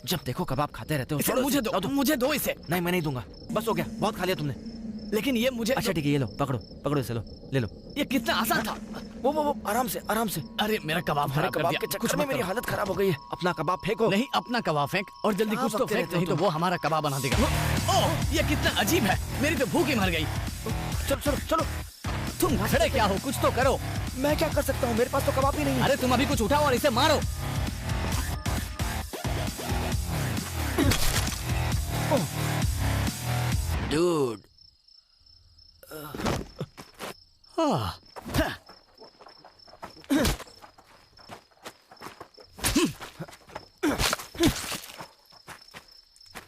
जब देखो कबाब खाते रहते हो। मुझे दो इसे। नहीं, मैं नहीं दूंगा, बस हो गया, बहुत खा लिया तुमने। लेकिन ये मुझे। अच्छा ठीक है, ये लो, पकड़ो इसे, ले लो। ये कितना आसान था। वो आराम से। अरे मेरा कबाब खराब कर दिया। के चक्कर में मेरी हालत खराब हो गई है। अपना कबाब फेंको। नहीं, अपना कबाब फेंक और जल्दी कुछ तो फेंक, नहीं तो वो हमारा कबाब बना देगा। ओह, ये कितना अजीब है, मेरी तो भूख ही मर गई। चलो। तुम खड़े क्या हो, कुछ तो करो। मैं क्या कर सकता हूँ, मेरे पास तो कबाब ही नहीं है। अरे तुम अभी कुछ उठाओ और इसे मारो। डूड।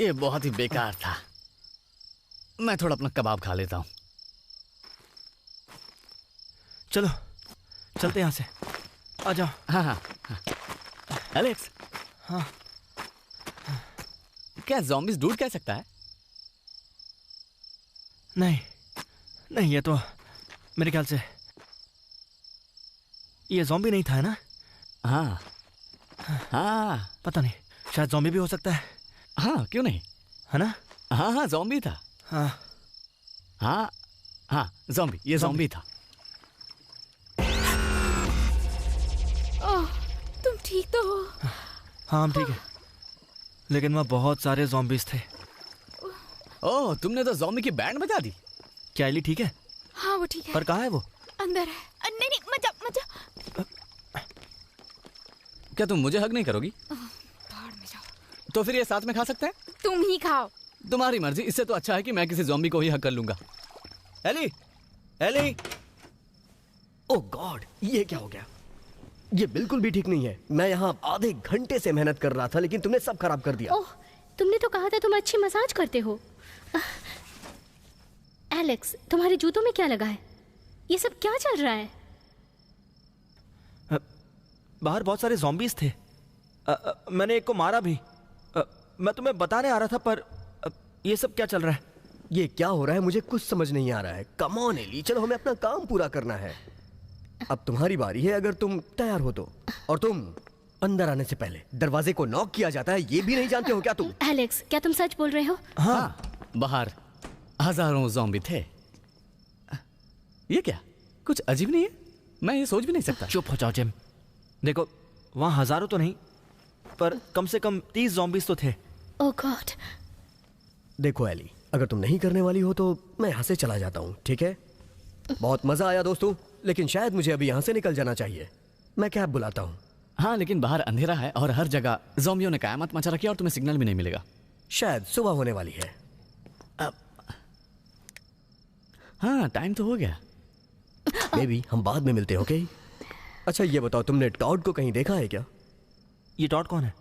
ये बहुत ही बेकार था। मैं थोड़ा अपना कबाब खा लेता हूँ। चलो चलते यहाँ से, आ जाओ। हाँ। एलेक्स। हाँ। क्या ज़ॉम्बीज़ डूड कह सकता है? नहीं, ये तो मेरे ख्याल से ये ज़ॉम्बी नहीं था ना। हाँ, पता नहीं, शायद ज़ॉम्बी भी हो सकता है। हाँ, क्यों नहीं, है ना? हाँ, ज़ॉम्बी था। हाँ, ज़ॉम्बी, ये ज़ॉम्बी था। तुम ठीक तो हो? हाँ, हम ठीक है, लेकिन वहाँ बहुत सारे ज़ॉम्बीज़ थे। ओह, तुमने तो ज़ॉम्बी की बैंड बजा दी। क्या एली ठीक है? हाँ, वो ठीक है। पर कहाँ है वो? अंदर है। नहीं, मत जाओ। क्या तुम मुझे हग नहीं करोगी? बाहर में जाओ। तो फिर ये साथ में खा सकते हैं? तुम ही खाओ। तुम्हारी मर्जी, इससे तो अच्छा है कि मैं किसी ज़ॉम्बी को ही हग कर लूंगा। एली। ओह गॉड, ये क्या हो गया? ये बिल्कुल भी ठीक नहीं है। मैं यहाँ आधे घंटे से मेहनत कर रहा था, लेकिन तुमने सब खराब कर दिया। ओह, तुमने तो कहा था तुम अच्छी मसाज करते हो। एलेक्स, तुम्हारे जूतों में क्या लगा है? ये सब क्या चल रहा है? बाहर बहुत सारे ज़ॉम्बीज़ थे। मैंने एक को मारा भी। मैं तुम्हें बताने आ रहा था, पर ये सब क्या चल रहा है? ये क्या हो रहा है, मुझे कुछ समझ नहीं आ रहा है। कम ऑन एली, चलो हमें अपना काम पूरा करना है। अब तुम्हारी बारी है, अगर तुम तैयार हो तो। और तुम अंदर आने से पहले दरवाजे को नॉक किया जाता है, ये भी नहीं जानते हो क्या तुम? एलेक्स, क्या तुम सच बोल रहे हो? हाँ, बाहर हजारों ज़ॉम्बी थे। ये क्या, कुछ अजीब नहीं है? मैं ये सोच भी नहीं सकता। चुप हो जाओ जिम। देखो, वहाँ हजारों तो नहीं, पर कम से कम 30 ज़ॉम्बीज़ तो थे। ओह गॉड। देखो एली, अगर तुम नहीं करने वाली हो तो मैं यहाँ से चला जाता हूँ, ठीक है? बहुत मजा आया दोस्तों, लेकिन शायद मुझे अभी यहाँ से निकल जाना चाहिए। मैं कैब बुलाता हूँ। हाँ, लेकिन बाहर अंधेरा है और हर जगह ज़ॉम्बियों ने कयामत मचा रखी है और तुम्हें सिग्नल भी नहीं मिलेगा। शायद सुबह होने वाली है। अब हाँ, टाइम तो हो गया। बेबी, हम बाद में मिलते हैं, ओके? अच्छा ये बताओ, तुमने टॉड को कहीं देखा है क्या? ये टॉड कौन है?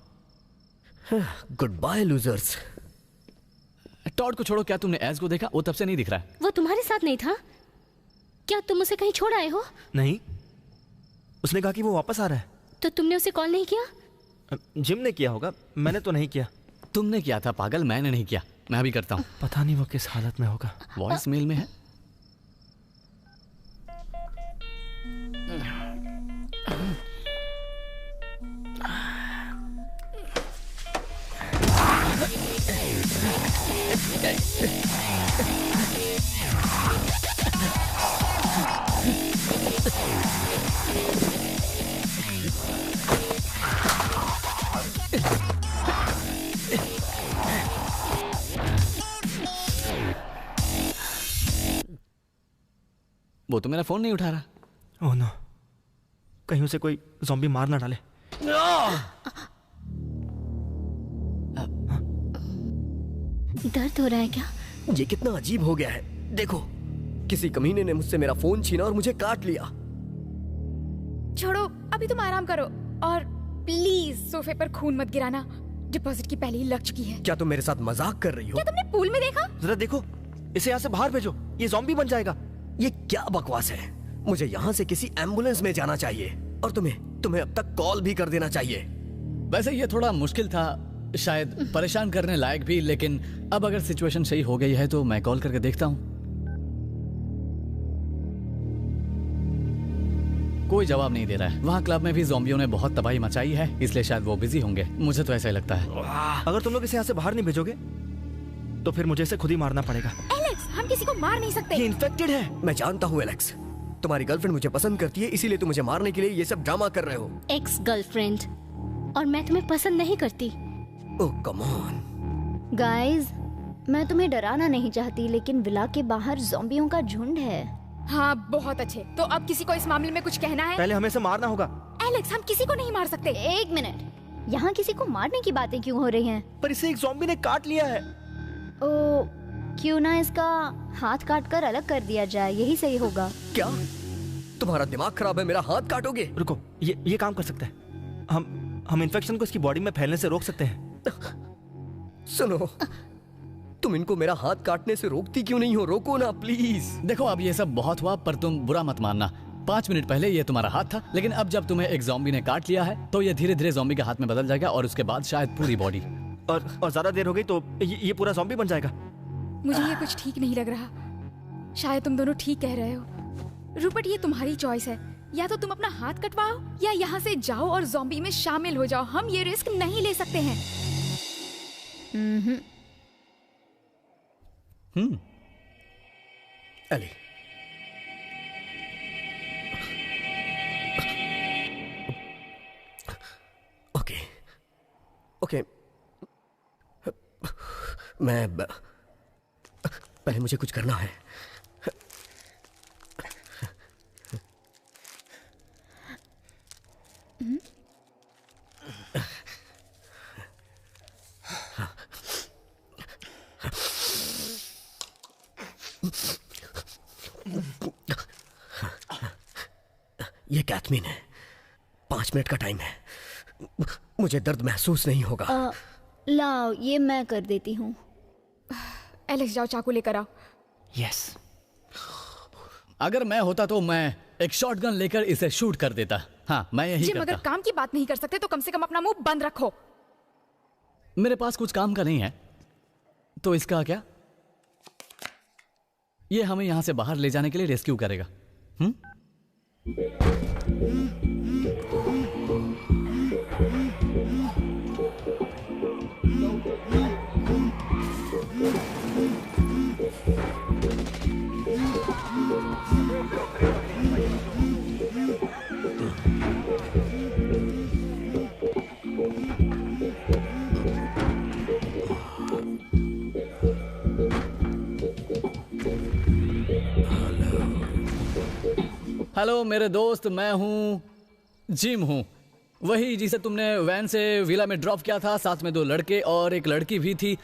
Good bye losers. टॉड को छोड़ो, क्या तुमने एज को देखा? वो तब से नहीं दिख रहा है। वो तुम्हारे साथ नहीं था क्या? तुम उसे कहीं छोड़ आए हो? नहीं, उसने कहा कि वो वापस आ रहा है। तो तुमने उसे कॉल नहीं किया? जिम ने किया होगा, मैंने तो नहीं किया। तुमने किया था पागल, मैंने नहीं किया। मैं भी करता हूँ। पता नहीं वो किस हालत में होगा। वॉइस मेल में है। वो तो मेरा फोन नहीं उठा रहा। ओह नो, कहीं उसे कोई ज़ॉम्बी मार ना डाले। दर्द हो रहा है क्या? ये कितना अजीब हो गया है। देखो, किसी कमीने ने मुझसे मेरा फोन छीना और मुझे काट लिया। छोड़ो, अभी तुम आराम करो और प्लीज सोफे पर खून मत गिराना। डिपॉजिट की पहले ही लग चुकी है। क्या तुम मेरे साथ मजाक कर रही हो? क्या तुमने पूल में देखा? जरा देखो, इसे यहाँ से बाहर भेजो, ये ज़ॉम्बी बन जाएगा। ये क्या बकवास है? मुझे यहाँ से किसी एम्बुलेंस में जाना चाहिए और तुम्हें अब तक कॉल भी कर देना चाहिए। वैसे ये थोड़ा मुश्किल था, शायद परेशान करने लायक भी, लेकिन अब अगर सिचुएशन सही हो गई है तो मैं कॉल करके देखता हूँ। कोई जवाब नहीं दे रहा है। वहाँ क्लब में भी ज़ॉम्बियों ने बहुत तबाही मचाई है, इसलिए शायद वो बिजी होंगे। मुझे तो ऐसा ही लगता है। अगर तुम लोग इसे यहाँ से बाहर नहीं भेजोगे तो फिर मुझे इसे खुद ही मारना पड़ेगा। एलेक्स, हम किसी को मार नहीं सकते। ये इन्फेक्टेड है। मैं जानता हूँ एलेक्स, तुम्हारी गर्लफ्रेंड मुझे पसंद करती है, इसीलिए तुम मुझे मारने के लिए ये सब ड्रामा कर रहे हो। एक्स गर्लफ्रेंड, और मैं तुम्हें पसंद नहीं करती। ओह कम ऑन गाइस, मैं तुम्हें डराना नहीं चाहती, लेकिन विला के बाहर ज़ॉम्बियों का झुंड है। हाँ, बहुत अच्छे। तो अब किसी को इस मामले में कुछ कहना है? पहले हमें इसे मारना होगा। एलेक्स, हम किसी को नहीं मार सकते। एक मिनट, यहाँ किसी को मारने की बातें क्यों हो रही हैं? पर इसे एक ज़ॉम्बी ने काट लिया है। ओ, क्यों ना इसका हाथ काट कर अलग कर दिया जाए, यही सही होगा। क्या तुम्हारा दिमाग खराब है? मेरा हाथ काटोगे? रुको, ये काम कर सकते हैं। हम इन्फेक्शन को इसकी बॉडी में फैलने से रोक सकते हैं। सुनो, तुम इनको मेरा हाथ काटने से रोकती क्यों नहीं हो? रोको ना प्लीज। देखो, अब ये सब बहुत हुआ, पर तुम बुरा मत मानना। 5 मिनट पहले ये तुम्हारा हाथ था, लेकिन अब जब तुम्हें एक ज़ॉम्बी ने काट लिया है तो ये धीरे धीरे ज़ॉम्बी के हाथ में बदल जाएगा और उसके बाद शायद पूरी बॉडी। और ज्यादा देर हो गई तो ये पूरा ज़ॉम्बी बन जाएगा। मुझे ये कुछ ठीक नहीं लग रहा। शायद तुम दोनों ठीक कह रहे हो। रूपर्ट, ये तुम्हारी चॉइस है। या तो तुम अपना हाथ कटवाओ या यहाँ से जाओ और ज़ॉम्बी में शामिल हो जाओ। हम ये रिस्क नहीं ले सकते हैं। एली, ओके, पहले मुझे कुछ करना है। ये कैथमीन है। 5 मिनट का टाइम है। मुझे दर्द महसूस नहीं होगा। लाओ, ये मैं कर देती हूँ। एलेक्स, जाओ चाकू लेकर आओ। यस। अगर मैं होता तो मैं एक शॉटगन लेकर इसे शूट कर देता। हाँ, मैं यही करता। अगर काम की बात नहीं कर सकते तो कम से कम अपना मुंह बंद रखो। मेरे पास कुछ काम का नहीं है, तो इसका क्या? ये हमें यहां से बाहर ले जाने के लिए रेस्क्यू करेगा। हेलो मेरे दोस्त, मैं हूँ जिम हूँ, वही जिसे तुमने वैन से विला में ड्रॉप किया था। साथ में 2 लड़के और एक लड़की भी थी।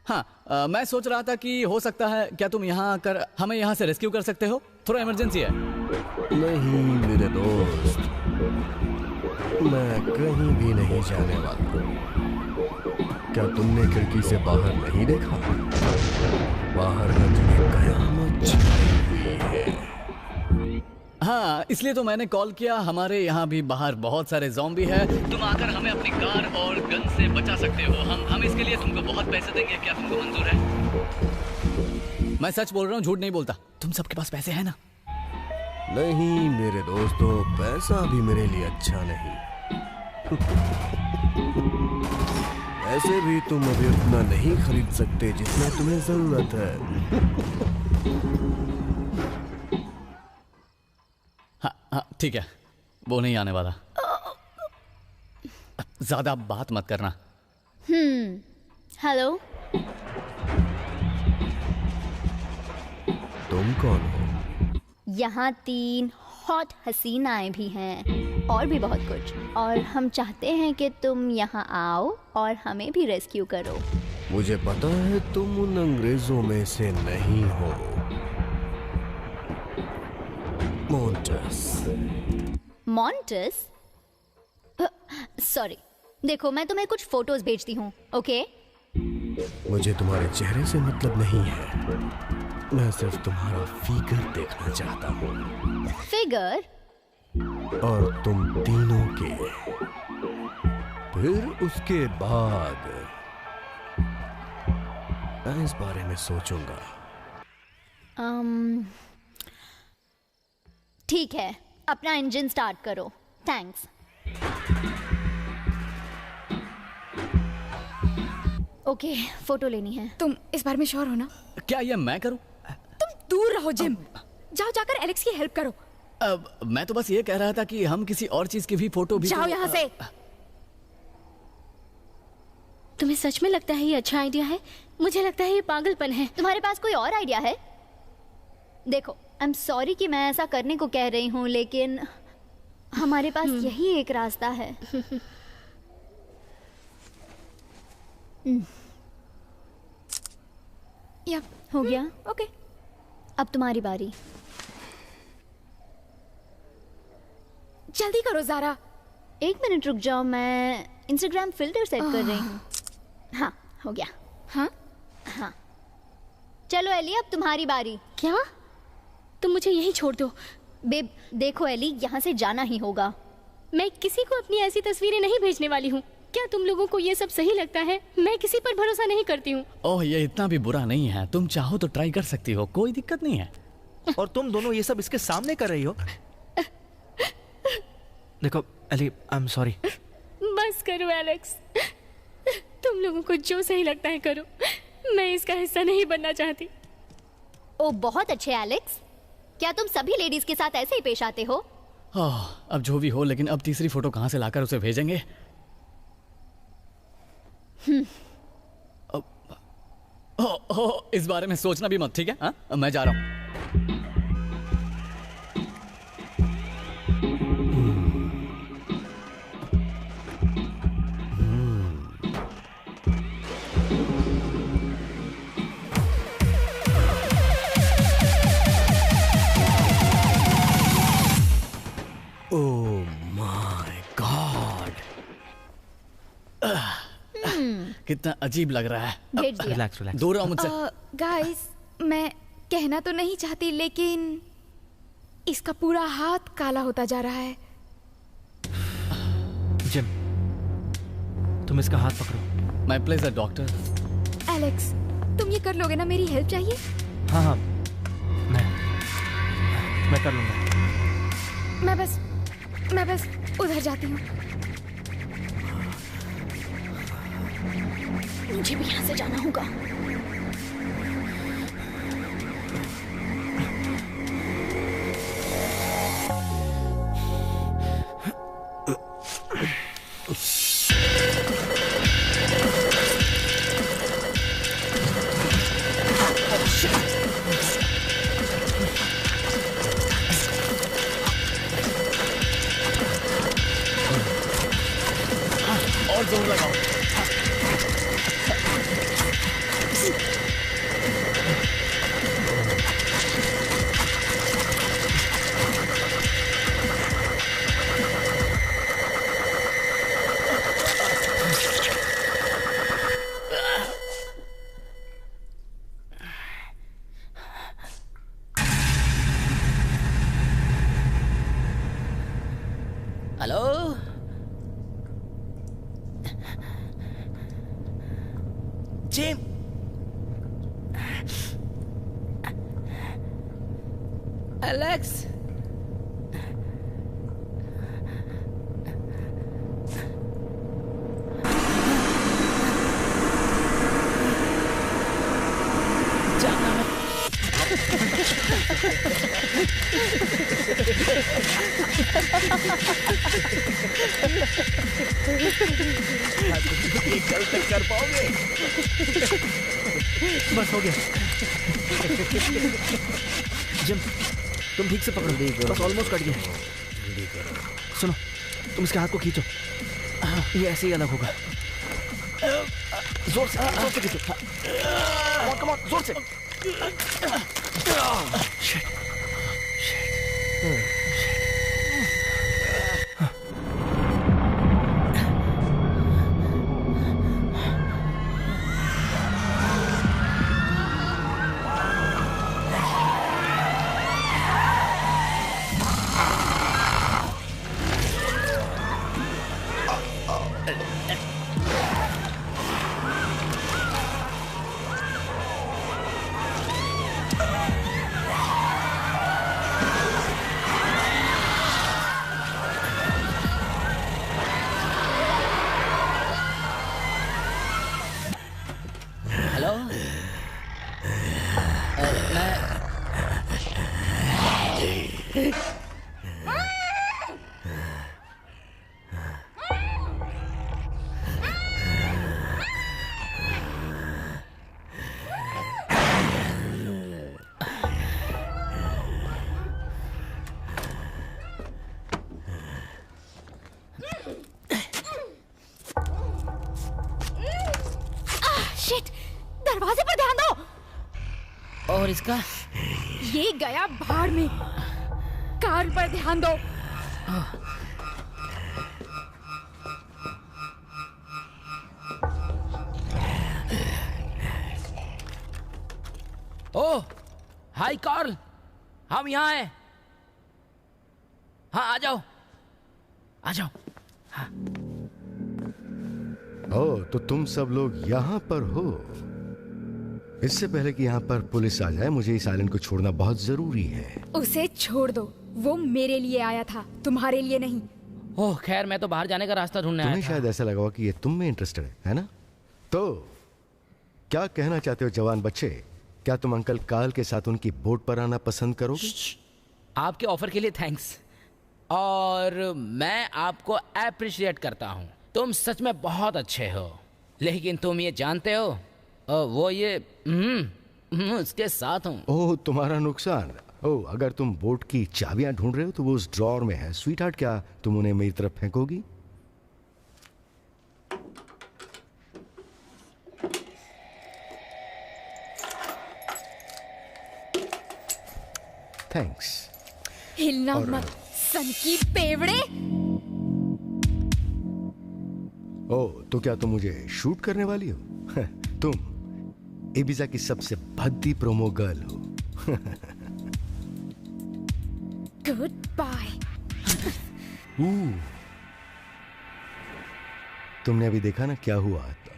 हाँ, मैं सोच रहा था कि हो सकता है क्या तुम यहाँ आकर हमें यहाँ से रेस्क्यू कर सकते हो? थोड़ा इमरजेंसी है। नहीं मेरे दोस्त, मैं कहीं भी नहीं जाने वाला। क्या तुमने खिड़की से बाहर नहीं देखा? बाहर का तुम्हें कयामत छाई हुई है। हाँ, इसलिए तो मैंने कॉल किया। हमारे यहाँ भी बाहर बहुत सारे ज़ॉम्बी है। तुम आकर हमें अपनी कार और गन से बचा सकते हो। हम इसके लिए तुमको बहुत पैसे देंगे। क्या तुमको मंजूर है? मैं सच बोल रहा हूँ, झूठ नहीं बोलता। तुम सबके पास पैसे है ना? नहीं मेरे दोस्तों, पैसा भी मेरे लिए अच्छा नहीं। वैसे भी तुम अभी उतना नहीं खरीद सकते जितना तुम्हें जरूरत है। हाँ ठीक है, वो नहीं आने वाला। ज्यादा बात मत करना। हेलो, तुम कौन हो? यहाँ 3 हॉट हसीनाएं भी हैं और भी बहुत कुछ, और हम चाहते हैं कि तुम यहाँ आओ और हमें भी रेस्क्यू करो। मुझे पता है तुम उन अंग्रेजों में से नहीं हो। मॉन्टस। मॉन्टस? सॉरी, देखो मैं तुम्हें कुछ फोटोज भेजती हूँ, ओके? मुझे तुम्हारे चेहरे से मतलब नहीं है, मैं सिर्फ तुम्हारा फिगर देखना चाहता हूँ। फिगर? और तुम तीनों के। फिर उसके बाद मैं इस बारे में सोचूंगा। ठीक है, अपना इंजन स्टार्ट करो। थैंक्स। ओके, फोटो लेनी है। तुम इस बारे में श्योर हो ना? क्या ये मैं करूं? तुम दूर रहो जिम। जाओ जाकर एलेक्स की हेल्प करो। मैं तो बस ये कह रहा था कि हम किसी और चीज की भी फोटो भी जाओ यहाँ से। तुम्हें सच में लगता है ये अच्छा आइडिया है? मुझे लगता है ये पागलपन है। तुम्हारे पास कोई और आइडिया है? देखो, आई एम सॉरी कि मैं ऐसा करने को कह रही हूँ, लेकिन हमारे पास यही एक रास्ता है। या हो गया? ओके, अब तुम्हारी बारी। जल्दी करो ज़ारा। 1 मिनट रुक जाओ, मैं इंस्टाग्राम फिल्टर सेट कर रही हूँ। हाँ, हो गया। हाँ हाँ, चलो एली, अब तुम्हारी बारी। क्या? तुम मुझे यहीं छोड़ दो। बेब देखो एली, यहाँ से जाना ही होगा। मैं किसी को अपनी ऐसी तस्वीरें नहीं भेजने वाली हूँ। क्या तुम लोगों को ये सब सही लगता है? मैं किसी पर भरोसा नहीं करती हूँ। ओह, ये इतना भी बुरा नहीं है। तुम चाहो तो ट्राई कर सकती हो, कोई दिक्कत नहीं है। और तुम दोनों ये सब इसके सामने कर रही हो। देखो एली, आई एम सॉरी। बस करो एलेक्स, तुम लोगों को जो सही लगता है करो। मैं इसका हिस्सा नहीं बनना चाहती। ओ बहुत अच्छे एलेक्स, क्या तुम सभी लेडीज के साथ ऐसे ही पेश आते हो? अब जो भी हो, लेकिन अब तीसरी फोटो कहाँ से लाकर उसे भेजेंगे? इस बारे में सोचना भी मत, ठीक है? हाँ, मैं जा रहा हूँ। ओह माय गॉड, कितना अजीब लग रहा है। भेज दिया। Relax relax. दूर रहो मुझसे। गाइस, मैं कहना तो नहीं चाहती, लेकिन इसका पूरा हाथ काला होता जा रहा है। जिम, तुम इसका हाथ पकड़ो। My pleasure doctor. एलेक्स, तुम ये कर लोगे ना? मेरी हेल्प चाहिए। हाँ हाँ, मैं कर लूंगा। मैं बस उधर जाती हूँ। मुझे भी यहाँ से जाना होगा। और जोर लगाओ। हेलो, जिम, एलेक्स, ये कल तक कर पाओगे? बस हो गया। जिम, तुम ठीक से पकड़ो। बस ऑलमोस्ट कट गया। जल्दी करो। सुनो, तुम इसके हाथ को खींचो। ये ऐसे ही अलग होगा। जोर से खींचो। कम ऑन, जोर से। दरवाजे पर ध्यान दो। और इसका ये गया भाड़ में। कार पर ध्यान दो। ओह, हाय कार्ल, हम यहाँ हैं। हाँ, आ जाओ, आ जाओ। हाँ। ओह, तो तुम सब लोग यहाँ पर हो। इससे पहले कि यहाँ पर पुलिस आ जाए, मुझे इस आइलैंड को छोड़ना बहुत जरूरी है। उसे छोड़ दो, वो मेरे लिए आया था, तुम्हारे लिए नहीं। ओह, खैर मैं तो बाहर जाने का रास्ता ढूंढने आया था। तुम्हें शायद ऐसा लगा कि ये तुम में इंटरेस्टेड है ना? तो क्या कहना चाहते हो जवान बच्चे? क्या तुम अंकल कार्ल के साथ उनकी बोट पर आना पसंद करोगे? आपके ऑफर के लिए थैंक्स, और मैं आपको अप्रिशिएट करता हूँ। तुम सच में बहुत अच्छे हो, लेकिन तुम ये जानते हो वो ये उसके साथ हूँ। ओह, तुम्हारा नुकसान। ओह, अगर तुम बोट की चाबियां ढूंढ रहे हो तो वो उस ड्रॉर में है। स्वीटहार्ट, क्या तुम उन्हें मेरी तरफ फेंकोगी? थैंक्स। हिलना मत, सन की पेवड़े। ओह, तो क्या तुम मुझे शूट करने वाली हो? तुम इबिजा की सबसे भद्दी प्रोमो गर्ल हो। Goodbye. तुमने अभी देखा ना क्या हुआ था,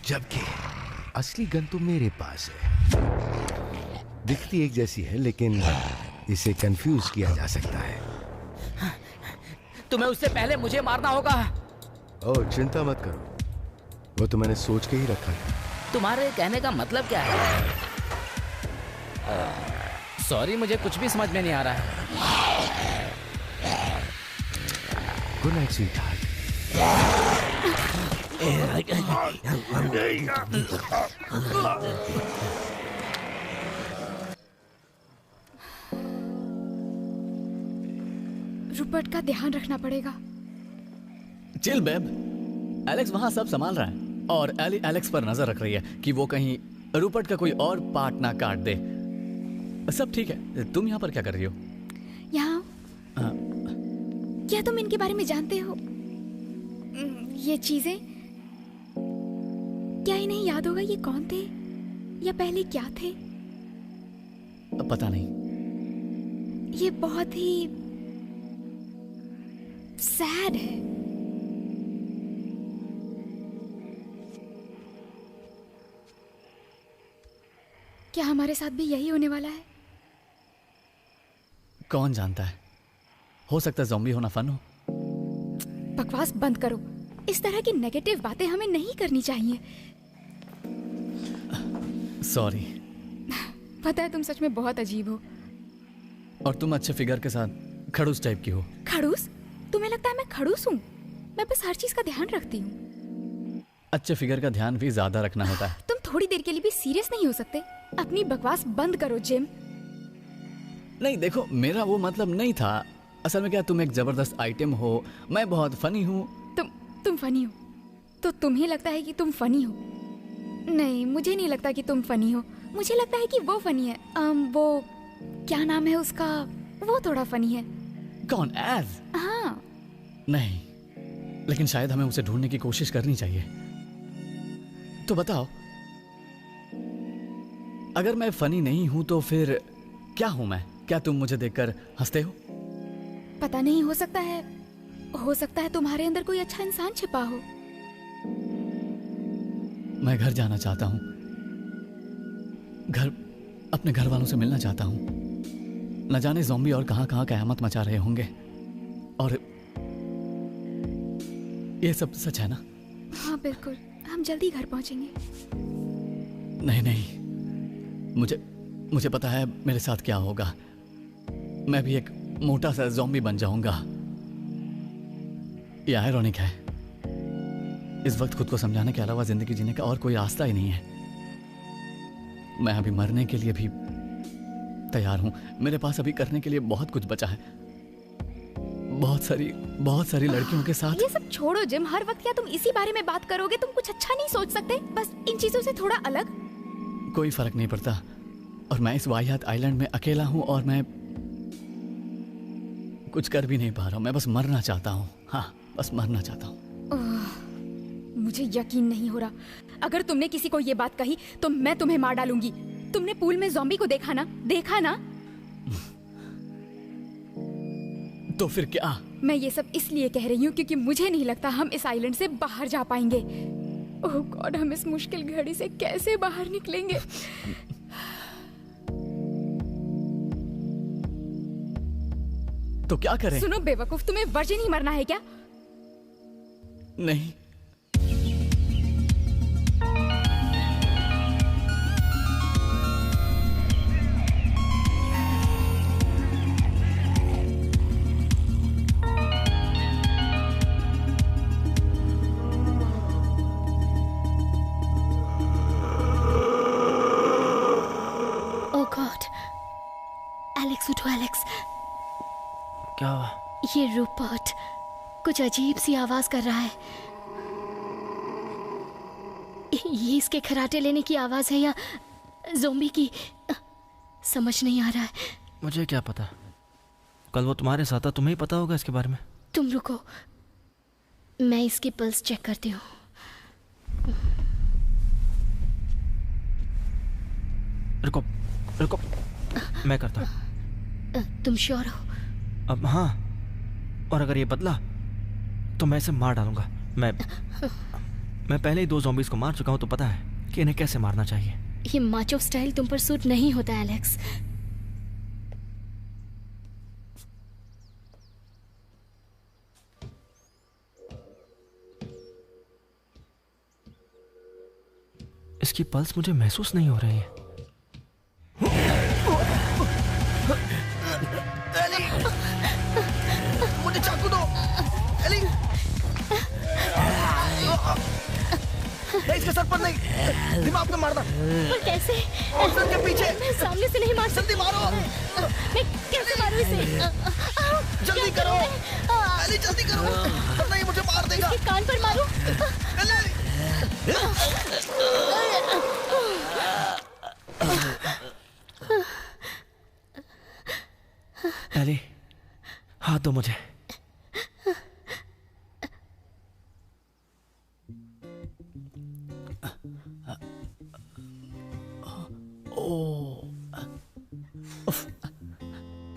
जबकि असली गन तो मेरे पास है। दिखती एक जैसी है, लेकिन इसे कंफ्यूज किया जा सकता है। तुम्हें उससे पहले मुझे मारना होगा। ओह, चिंता मत करो, वो तो मैंने सोच के ही रखा था। तुम्हारे कहने का मतलब क्या है? सॉरी, मुझे कुछ भी समझ में नहीं आ रहा है। Good night sweetheart. रूपर्ट का ध्यान रखना पड़ेगा। चिल बेब, एलेक्स वहां सब संभाल रहा है और एली एलेक्स पर नजर रख रही है कि वो कहीं रूपर्ट का कोई और पार्ट ना काट दे। सब ठीक है। तुम यहाँ पर क्या कर रही हो? यहाँ क्या तुम इनके बारे में जानते हो? ये चीजें क्या इन्हें याद होगा ये कौन थे या पहले क्या थे? पता नहीं। ये बहुत ही सैड है। क्या हमारे साथ भी यही होने वाला है? कौन जानता है, हो सकता है ज़ॉम्बी होना फन हो। बकवास बंद करो। इस तरह की नेगेटिव बातें हमें नहीं करनी चाहिए। सॉरी। पता है तुम सच में बहुत अजीब हो। और तुम अच्छे फिगर के साथ खड़ूस टाइप की हो। खड़ूस? तुम्हें लगता है मैं खड़ूस हूँ? मैं बस हर चीज का ध्यान रखती हूँ। अच्छे फिगर का ध्यान भी ज्यादा रखना होता है। तुम थोड़ी देर के लिए भी सीरियस नहीं हो सकते? अपनी बकवास बंद करो जिम। नहीं देखो, मेरा वो मतलब नहीं था। असल में क्या, तुम एक जबरदस्त आइटम हो, मैं बहुत फनी हूँ। तुम फनी हो तो तुम्हें लगता है कि तुम फनी हो? नहीं, मुझे नहीं लगता कि तुम फनी हो। मुझे लगता है कि वो फनी है। वो क्या नाम है उसका, वो थोड़ा फनी है। कौन? एज? हाँ। नहीं, लेकिन शायद हमें उसे ढूंढने की कोशिश करनी चाहिए। तो बताओ, अगर मैं फनी नहीं हूं तो फिर क्या हूं मैं? क्या तुम मुझे देखकर हंसते हो? पता नहीं, हो सकता है तुम्हारे अंदर कोई अच्छा इंसान छिपा हो। मैं घर जाना चाहता हूं, अपने घर वालों से मिलना चाहता हूं। न जाने ज़ॉम्बी और कहां कयामत मचा रहे होंगे। और ये सब सच है ना? हाँ बिल्कुल, हम जल्दी घर पहुंचेंगे। नहीं, मुझे पता है मेरे साथ क्या होगा। मैं भी एक मोटा सा ज़ॉम्बी बन जाऊंगा। ये आयरॉनिक है। इस वक्त खुद को समझाने के अलावा जिंदगी जीने का और कोई रास्ता ही नहीं है। मैं अभी मरने के लिए भी तैयार हूं। मेरे पास अभी करने के लिए बहुत कुछ बचा है। बहुत सारी लड़कियों के साथ। ये सब छोड़ो जिम, हर वक्त क्या तुम इसी बारे में बात करोगे? तुम कुछ अच्छा नहीं सोच सकते? बस इन चीजों से थोड़ा अलग। कोई फर्क नहीं पड़ता। और मैं इस वाहियात आइलैंड में अकेला हूं और मैं कुछ कर भी नहीं पा रहा हूं। मैं बस मरना चाहता हूं। हाँ, बस मरना चाहता हूं। मुझे यकीन नहीं हो रहा। अगर तुमने किसी को ये बात कही तो मैं तुम्हें मार डालूंगी। तुमने पूल में ज़ॉम्बी को देखा ना? तो फिर क्या? मैं ये सब इसलिए कह रही हूँ क्योंकि मुझे नहीं लगता हम इस आइलैंड से बाहर जा पाएंगे। ओह गॉड, हम इस मुश्किल घड़ी से कैसे बाहर निकलेंगे? तो क्या करें? सुनो बेवकूफ, तुम्हें वर्जिन ही मरना है क्या? नहीं। ओह गॉड, एलेक्स उठो एलेक्स। क्या हुआ? ये रूपर्ट कुछ अजीब सी आवाज कर रहा है। ये इसके खराटे लेने की आवाज है या ज़ॉम्बी की? समझ नहीं आ रहा है। मुझे क्या पता, कल वो तुम्हारे साथ था, तुम्हें ही पता होगा इसके बारे में। तुम रुको, मैं इसकी पल्स चेक करती हूँ। रुको, मैं करता हूँ। तुम श्योर हो? अब हाँ, और अगर ये बदला तो मैं इसे मार डालूंगा। मैं पहले ही 2 ज़ॉम्बीज़ को मार चुका हूं, तो पता है कि इन्हें कैसे मारना चाहिए। ये माचो स्टाइल तुम पर सूट नहीं होता एलेक्स। इसकी पल्स मुझे महसूस नहीं हो रही है। एली, मुझे चाकू दो। एली, नहीं, इसके सर पर नहीं, दिमाग में मारना। पर कैसे? और सर के पीछे। मैं सामने से नहीं मार सकती। जल्दी मारो। मैं कैसे मारूं इसे? जल्दी करो एली, जल्दी करो, वरना ये मुझे मार देगा। इसके कान पर मारूं? एली, हाथ दो मुझे।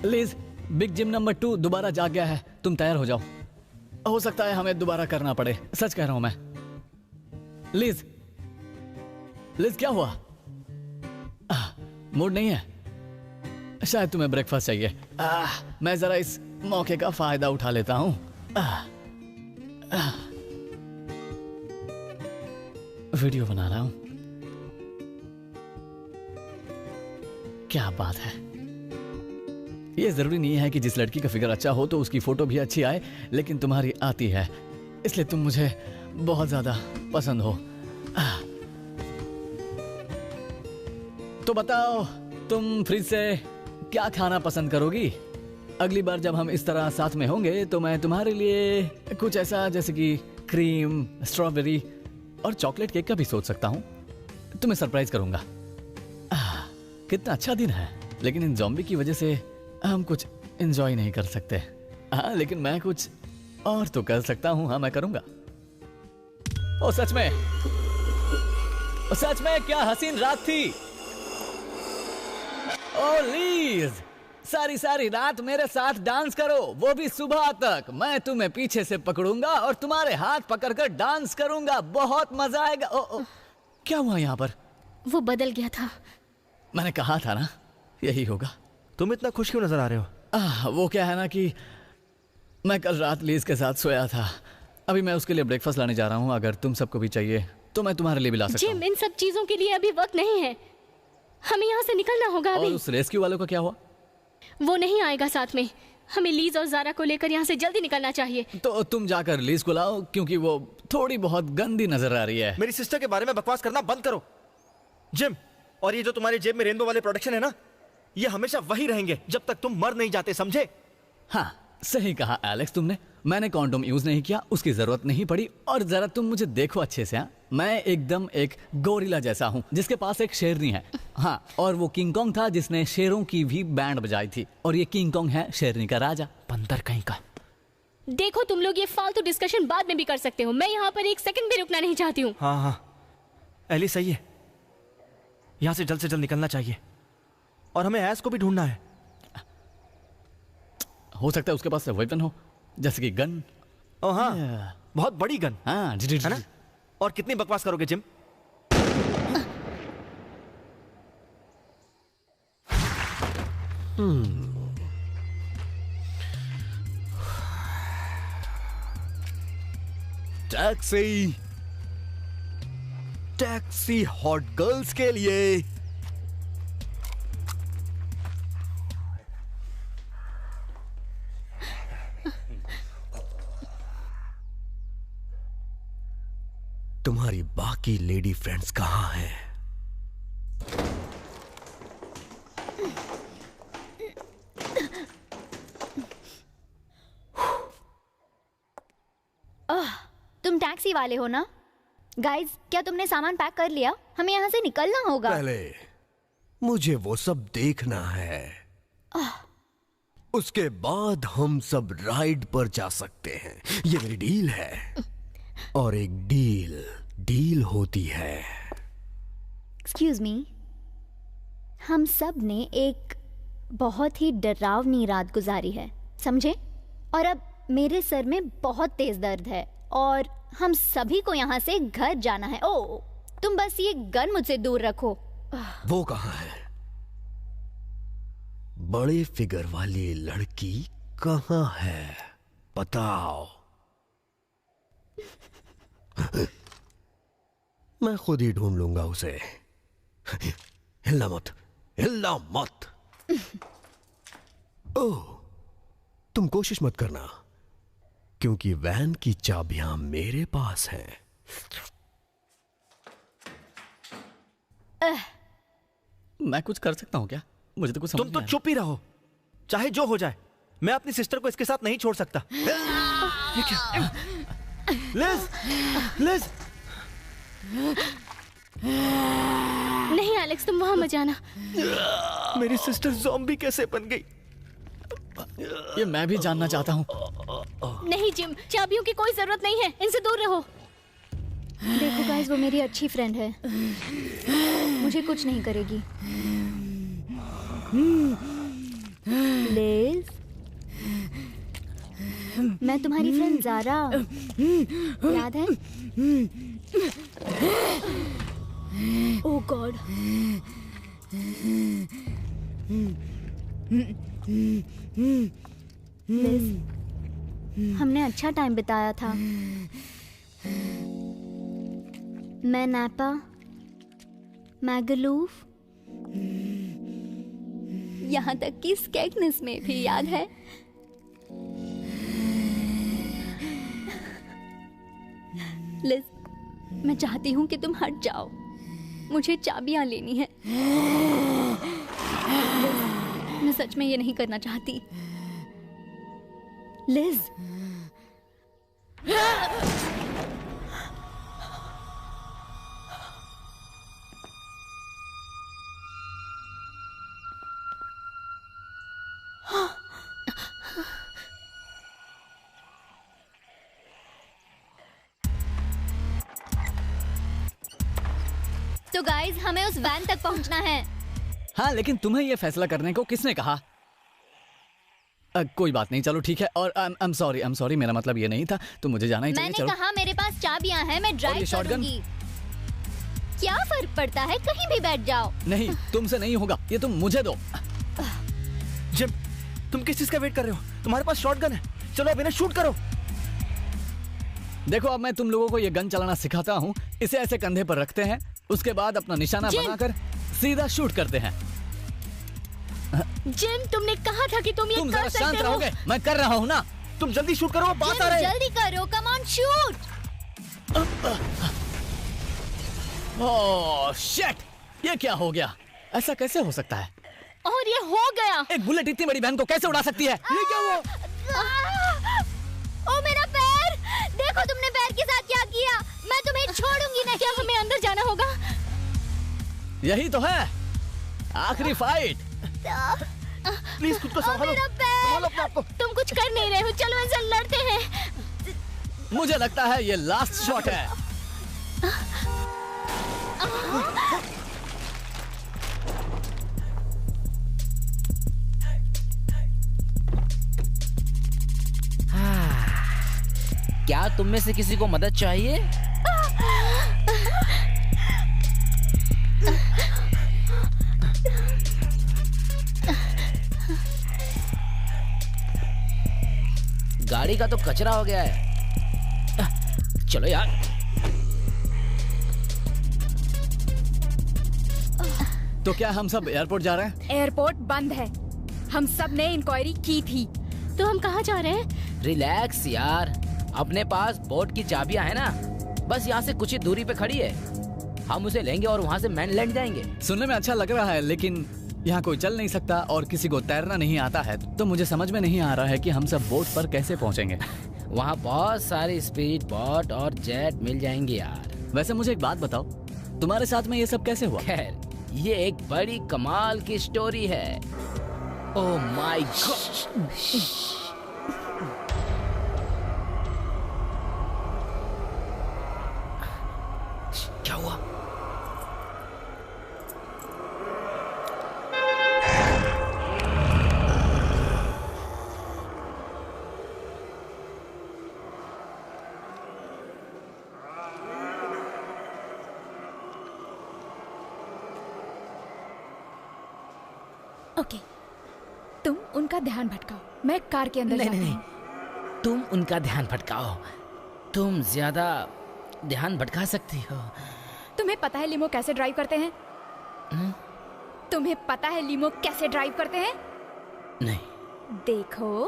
लिज, बिग जिम नंबर 2 दोबारा जाग गया है। तुम तैयार हो जाओ। हो सकता है हमें दोबारा करना पड़े। सच कह रहा हूं मैं। लिज, क्या हुआ? मूड नहीं है? शायद तुम्हें ब्रेकफास्ट चाहिए। मैं जरा इस मौके का फायदा उठा लेता हूं। वीडियो बना रहा हूं। क्या बात है। ये जरूरी नहीं है कि जिस लड़की का फिगर अच्छा हो तो उसकी फोटो भी अच्छी आए, लेकिन तुम्हारी आती है, इसलिए तुम मुझे बहुत ज्यादा पसंद हो। तो बताओ, तुम फ्रिज से क्या खाना पसंद करोगी? अगली बार जब हम इस तरह साथ में होंगे तो मैं तुम्हारे लिए कुछ ऐसा जैसे कि क्रीम, स्ट्रॉबेरी और चॉकलेट केक का भी सोच सकता हूँ। तुम्हें सरप्राइज करूंगा। कितना अच्छा दिन है, लेकिन इन ज़ॉम्बी की वजह से हम कुछ एंजॉय नहीं कर सकते। लेकिन मैं कुछ और तो कर सकता हूँ। हाँ, मैं करूंगा। ओ सच में, क्या हसीन रात थी। ओ लीज, सारी रात मेरे साथ डांस करो, वो भी सुबह तक। मैं तुम्हें पीछे से पकड़ूंगा और तुम्हारे हाथ पकड़कर डांस करूंगा। बहुत मजा आएगा। ओ, क्या हुआ यहाँ पर? वो बदल गया था। मैंने कहा था ना, यही होगा। तुम इतना खुश क्यों नजर आ रहे हो? वो क्या है ना कि मैं कल रात लीज के साथ सोया था। अभी मैं उसके लिए ब्रेकफास्ट लाने जा रहा हूँ। अगर तुम सबको भी चाहिए तो मैं तुम्हारे लिए भी ला सकता हूँ। जिम, इन सब चीजों के लिए अभी वक्त नहीं है। हमें यहाँ से निकलना होगा अभी। और उस रेस्क्यू वालों का क्या हुआ? वो नहीं आएगा साथ में। हमें लीज और जारा को लेकर यहाँ से जल्दी निकलना चाहिए। तो तुम जाकर लीज को लाओ, क्योंकि वो थोड़ी बहुत गंदी नजर आ रही है। मेरी सिस्टर के बारे में बकवास करना बंद करो। जिम, और ये जो तुम्हारी जेब में रेनबो वाले प्रोडक्शन है ना, ये हमेशा वही रहेंगे जब तक तुम मर नहीं जाते, समझे? हाँ, सही कहा एलेक्स तुमने। मैंने कॉन्डोम यूज नहीं किया, उसकी जरूरत नहीं पड़ी। और जरा तुम मुझे देखो अच्छे से। हाँ, मैं एकदम एक गोरिल्ला जैसा हूँ जिसके पास एक शेरनी है। हाँ, और वो किंग कॉन्ग था जिसने शेरों की भी बैंड बजाई थी। और ये किंग कॉन्ग है शेरनी का राजा। बंदर कहीं का। देखो तुम लोग ये फालतू डिस्कशन बाद में भी कर सकते हो। मैं यहाँ पर एक सेकंड भी रुकना नहीं चाहती हूँ। हाँ, एली सही है। यहाँ से जल्द निकलना चाहिए। और हमें ऐस को भी ढूंढना है। हो सकता है उसके पास वेपन हो, जैसे कि गन। ओ हाँ, बहुत बड़ी गन। हाँ, है ना? और कितनी बकवास करोगे जिम? टैक्सी हॉट गर्ल्स के लिए। तुम्हारी बाकी लेडी फ्रेंड्स कहाँ हैं? तुम टैक्सी वाले हो ना? गाइस, क्या तुमने सामान पैक कर लिया? हमें यहाँ से निकलना होगा। पहले मुझे वो सब देखना है। उसके बाद हम सब राइड पर जा सकते हैं। ये मेरी डील है। और एक डील होती है। एक्सक्यूज मी, हम सब ने एक बहुत ही डरावनी रात गुजारी है, समझे? और अब मेरे सर में बहुत तेज दर्द है और हम सभी को यहाँ से घर जाना है। ओ, तुम बस ये गन मुझसे दूर रखो। वो कहाँ है? बड़े फिगर वाली लड़की कहाँ है? बताओ। मैं खुद ही ढूंढ लूंगा उसे। हिलना मत। ओह, तुम कोशिश मत करना, क्योंकि वैन की चाबियां मेरे पास हैं। मैं कुछ कर सकता हूँ क्या? मुझे तो कुछ समझ तुम तो चुप ही रहो, चाहे जो हो जाए। मैं अपनी सिस्टर को इसके साथ नहीं छोड़ सकता। ये क्या? लिज! नहीं एलेक्स, तुम वहां मत जाना। मेरी सिस्टर ज़ॉम्बी कैसे बन गई? ये मैं भी जानना चाहता हूँ। नहीं जिम, चाबियों की कोई जरूरत नहीं है, इनसे दूर रहो। देखो गाइस, वो मेरी अच्छी फ्रेंड है, मुझे कुछ नहीं करेगी। लिज, मैं तुम्हारी फ्रेंड जारा, याद है? ओह गॉड। लिज, हमने अच्छा टाइम बिताया था। मैं नापा, मैगलूफ, यहाँ तक कि स्केगनेस में भी, याद है? लिज, मैं चाहती हूँ कि तुम हट जाओ। मुझे चाबियां लेनी है। लिज, मैं सच में ये नहीं करना चाहती। लिज, तो गाइस, हमें उस वैन तक पहुंचना है। हाँ, लेकिन तुम्हें यह फैसला करने को किसने कहा? कोई बात नहीं, चलो ठीक है। और आई एम सॉरी, मेरा मतलब ये नहीं था। तो मुझे जाना ही चाहिए। मैंने कहा मेरे पास चाबियां हैं, मैं ड्राइव करूंगी। क्या फर्क पड़ता है, कहीं भी बैठ जाओ। नहीं, तुमसे नहीं होगा, ये तुम मुझे दो। जिम, तुम किस चीज का वेट कर रहे हो? तुम्हारे पास शॉटगन है, चलो अब इन्हें शूट करो। देखो, अब मैं तुम लोगों को ये गन चलाना सिखाता हूँ। इसे ऐसे कंधे पर रखते हैं, उसके बाद अपना निशाना बनाकर सीधा शूट करते हैं। जिम, तुमने कहा था कि तुम ये कर सकते हो। शांत रहोगे? मैं कर रहा हूँ ना। तुम जल्दी शूट करो, बात आ रही है। जल्दी करो, come on shoot. Oh shit, ये क्या हो गया? ऐसा कैसे हो सकता है? और ये हो गया। एक बुलेट इतनी बड़ी वैन को कैसे उड़ा सकती है? ये क्या हुआ? ओ मेरा पैर! देखो तुमने पैर के साथ क्या किया। मैं तुम्हें छोड़ूंगी नहीं। क्या हमें अंदर जाना होगा? यही तो है आखिरी फाइट। प्लीज खुद को संभालो, संभालो अपने आप को। तुम कुछ कर नहीं रहे हो, चलो इनसे लड़ते हैं। मुझे लगता है ये लास्ट शॉट है। क्या तुम में से किसी को मदद चाहिए? गाड़ी का तो कचरा हो गया है। चलो यार। तो क्या हम सब एयरपोर्ट जा रहे हैं? एयरपोर्ट बंद है। हम सब ने इंक्वायरी की थी। तो हम कहाँ जा रहे हैं? रिलैक्स यार, अपने पास बोट की चाबियां है ना, बस यहाँ से कुछ ही दूरी पे खड़ी है। हम उसे लेंगे और वहाँ से मैनलैंड जाएंगे। सुनने में अच्छा लग रहा है, लेकिन यहाँ कोई चल नहीं सकता और किसी को तैरना नहीं आता है, तो मुझे समझ में नहीं आ रहा है कि हम सब बोट पर कैसे पहुँचेंगे। वहाँ बहुत सारे स्पीड बोट और जेट मिल जाएंगे यार। वैसे मुझे एक बात बताओ, तुम्हारे साथ में ये सब कैसे हुआ? खैर, ये एक बड़ी कमाल की स्टोरी है। Oh my God. क्या हुआ? ओके, तुम उनका ध्यान भटकाओ, मैं कार के अंदर जाती हूँ। तुम उनका ध्यान भटकाओ। तुम ज्यादा ध्यान भटका सकती हो। तुम्हें पता है लीमो कैसे ड्राइव करते हैं? तुम्हें पता है लीमो कैसे ड्राइव करते हैं? नहीं। देखो,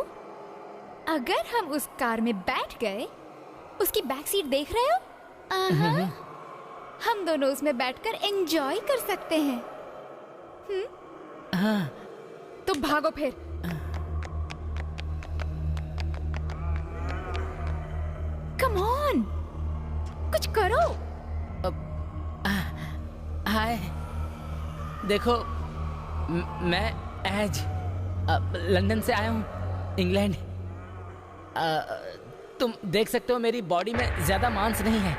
अगर हम उस कार में बैठ गए, उसकी बैक सीट देख रहे हो? हम दोनों उसमें बैठकर एंजॉय कर सकते हैं। हाँ। तो भागो फिर। कम ऑन, कुछ करो। हाय, देखो, मैं आज लंदन से आया हूँ, इंग्लैंड। तुम देख सकते हो मेरी बॉडी में ज्यादा मांस नहीं है।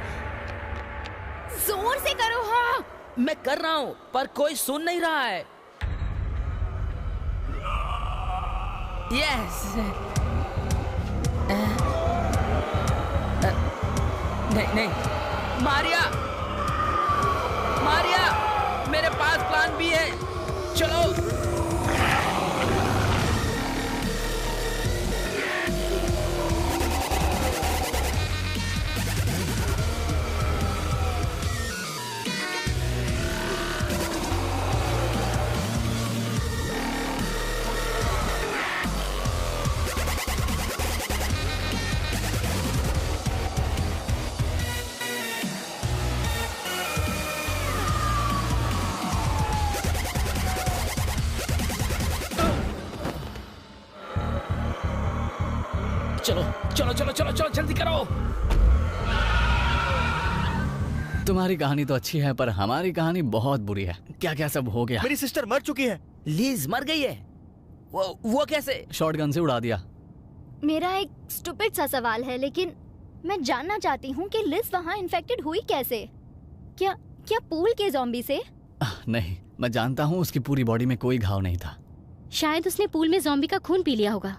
जोर से करो। हाँ, मैं कर रहा हूँ, पर कोई सुन नहीं रहा है। यस। नहीं, मारिया, मेरे पास प्लान भी है, चलो। चलो चलो चलो चलो चलो जल्दी करो। तुम्हारी कहानी तो अच्छी है पर हमारी कहानी बहुत बुरी है। क्या क्या सब हो गया। मेरी सिस्टर मर चुकी है। लीज मर गई है? वो कैसे? शॉटगन से उड़ा दिया। मेरा एक स्टूपिड सा सवाल है, लेकिन मैं जानना चाहती हूँ कि लिज वहाँ इन्फेक्टेड हुई कैसे? क्या क्या पूल के ज़ॉम्बी से? नहीं, मैं जानता हूँ उसकी पूरी बॉडी में कोई घाव नहीं था। शायद उसने पूल में ज़ॉम्बी का खून पी लिया होगा।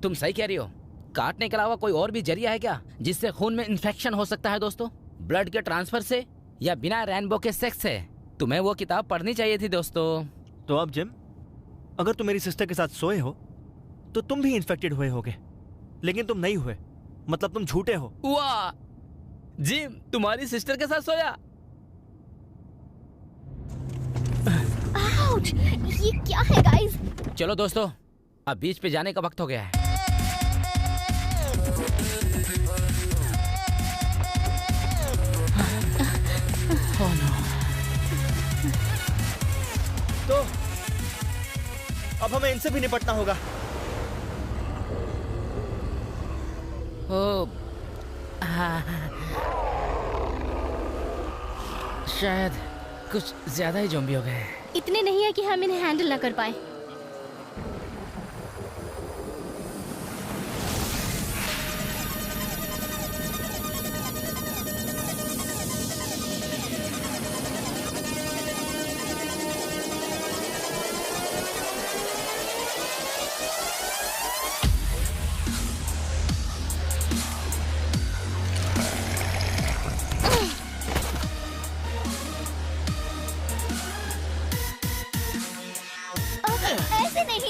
तुम सही कह रही हो। काटने के अलावा कोई और भी जरिया है क्या जिससे खून में इन्फेक्शन हो सकता है दोस्तों? ब्लड के ट्रांसफर से या बिना रेनबो के सेक्स से? तुम्हें वो किताब पढ़नी चाहिए थी दोस्तों। तो अब जिम, अगर तुम मेरी सिस्टर के साथ सोए हो तो तुम भी इन्फेक्टेड हुए होगे, लेकिन तुम नहीं हुए, मतलब तुम झूठे हो। वाह, जिम तुम्हारी सिस्टर के साथ सोया? आउच, ये क्या है गाइस? चलो दोस्तों, अब बीच पे जाने का वक्त हो गया है। Oh no. तो अब हमें इनसे भी निपटना होगा। ओ, शायद कुछ ज्यादा ही ज़ॉम्बी हो गए। इतने नहीं है कि हम इन्हें हैंडल न कर पाए।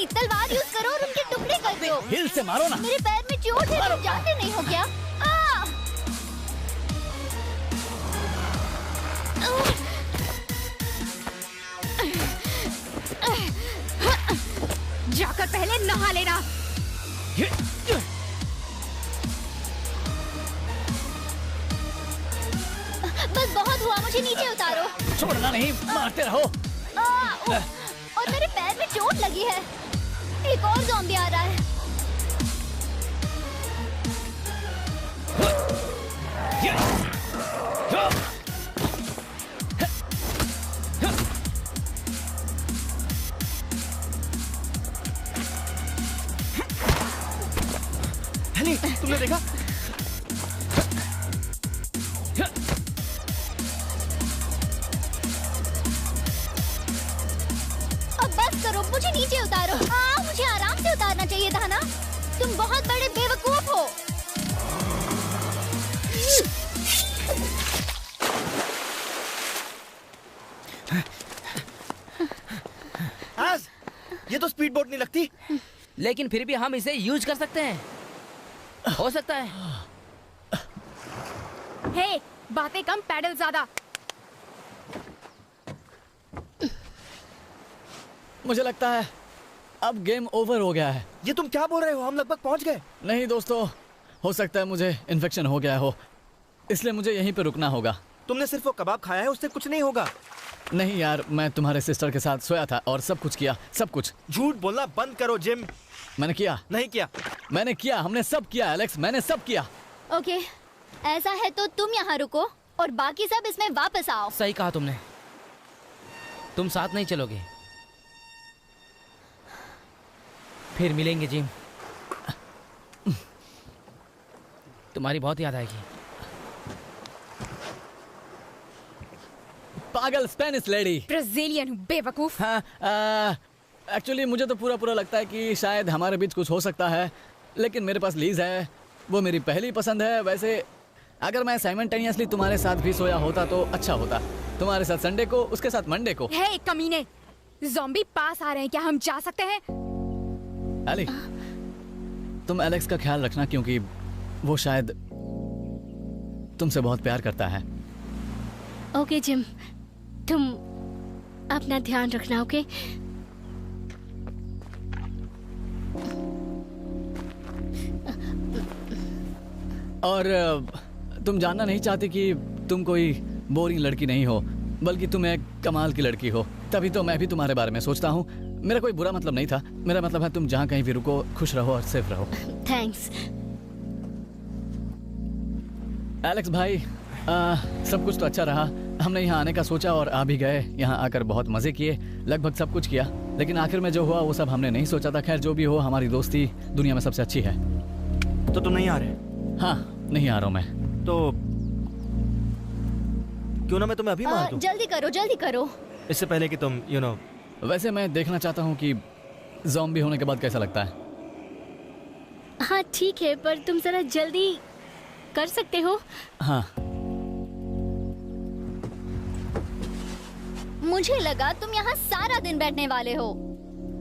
तलवार यूज करो और उनके टुकड़े कर दो। हिल से मारो ना। मेरे पैर में चोट है, तुम जानते नहीं हो क्या? जाकर पहले नहा लेना। बस बहुत हुआ, मुझे नीचे उतारो। छोड़ना नहीं, मारते रहो। और मेरे पैर में चोट लगी है। एक और ज़ॉम्बी आ रहा है। हेली, तुमने देखा? मुझे नीचे उतारो। मुझे आराम से उतारना चाहिए था ना। तुम बहुत बड़े बेवकूफ हो। आज ये तो स्पीड बोट नहीं लगती। लेकिन फिर भी हम इसे यूज कर सकते हैं। हो सकता है। हे, बातें कम, पैडल ज्यादा। मुझे लगता है अब गेम ओवर हो गया है। ये तुम क्या बोल रहे हो? हम लगभग पहुंच गए। नहीं दोस्तों, हो सकता है मुझे इन्फेक्शन हो गया हो, इसलिए मुझे यहीं पे रुकना होगा। तुमने सिर्फ वो कबाब खाया है, उससे कुछ नहीं होगा। नहीं यार, मैं तुम्हारे सिस्टर के साथ सोया था और सब कुछ किया, सब कुछ। झूठ बोलना बंद करो जिम। मैंने किया। नहीं किया। मैंने किया, हमने सब किया एलेक्स, मैंने सब किया। ओके, ऐसा है तो तुम यहाँ रुको और बाकी सब इसमें वापस आओ। सही कहा तुमने। तुम साथ नहीं चलोगे? फिर मिलेंगे जिम। तुम्हारी बहुत याद आएगी। पागल स्पेनिश लेडी। ब्राजीलियन बेवकूफ। हाँ, एक्चुअली मुझे तो पूरा लगता है कि शायद हमारे बीच कुछ हो सकता है, लेकिन मेरे पास लीज है, वो मेरी पहली पसंद है। वैसे अगर मैं साइमल्टेनियसली तुम्हारे साथ भी सोया होता तो अच्छा होता। तुम्हारे साथ संडे को, उसके साथ मंडे को। हे कमीने, ज़ॉम्बी पास आ रहे हैं, क्या हम जा सकते हैं? एली, तुम एलेक्स का ख्याल रखना क्योंकि वो शायद तुमसे बहुत प्यार करता है। ओके जिम, तुम अपना ध्यान रखना। ओके? और तुम जानना नहीं चाहती कि तुम कोई बोरिंग लड़की नहीं हो, बल्कि तुम एक कमाल की लड़की हो। तभी तो मैं भी तुम्हारे बारे में सोचता हूँ। मेरा कोई बुरा मतलब नहीं था। मेरा मतलब है तुम जहाँ कहीं भी रुको, खुश रहो और सेफ रहो। थैंक्स। एलेक्स भाई, सब कुछ तो अच्छा रहा। हमने यहाँ आने का सोचा और आ भी गए। यहाँ आकर बहुत मजे किए, लगभग सब कुछ किया, लेकिन आखिर में जो हुआ वो सब हमने नहीं सोचा था। खैर जो भी हो, हमारी दोस्ती दुनिया में सबसे अच्छी है। तो तुम नहीं आ रहे? हाँ, नहीं आ रहा हूँ मैं। तो क्यों ना मैं तुम्हें अभी मार दूं? जल्दी करो, जल्दी करो। इससे पहले कि तुम वैसे मैं देखना चाहता हूँ कि ज़ॉम्बी होने के बाद कैसा लगता है। हाँ ठीक है, पर तुम जरा जल्दी कर सकते हो? हाँ। मुझे लगा तुम यहाँ सारा दिन बैठने वाले हो।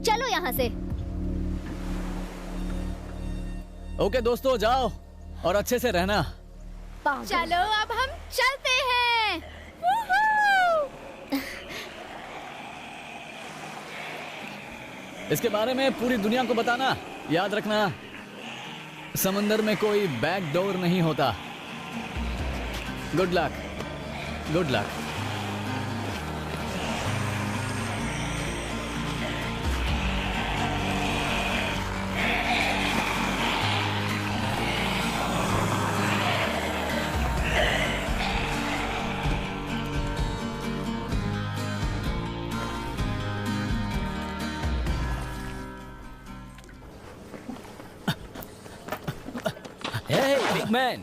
चलो यहाँ से। ओके दोस्तों, जाओ और अच्छे से रहना। चलो अब हम चलते हैं। इसके बारे में पूरी दुनिया को बताना। याद रखना, समंदर में कोई बैक डोर नहीं होता। Good luck, good luck. Big man,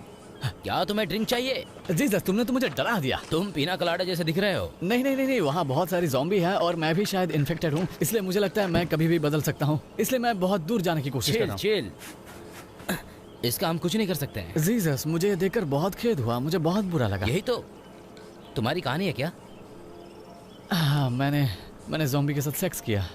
क्या तुम्हें ड्रिंक चाहिए? जी सर, तुमने तो मुझे डरा दिया। तुम पीना कलाड़ा जैसे दिख रहे हो। नहीं, वहाँ बहुत सारी ज़ॉम्बी है और मैं भी शायद इन्फेक्टेड हूँ, इसलिए मुझे लगता है मैं कभी भी बदल सकता हूँ। इसलिए मैं बहुत दूर जाने की कोशिश कर रहा हूँ। चिल, इसका हम कुछ नहीं कर सकते हैं। जीसस, मुझे ये देखकर बहुत खेद हुआ, मुझे बहुत बुरा लगा। यही तो तुम्हारी कहानी है क्या? हाँ, मैंने ज़ॉम्बी के साथ सेक्स किया।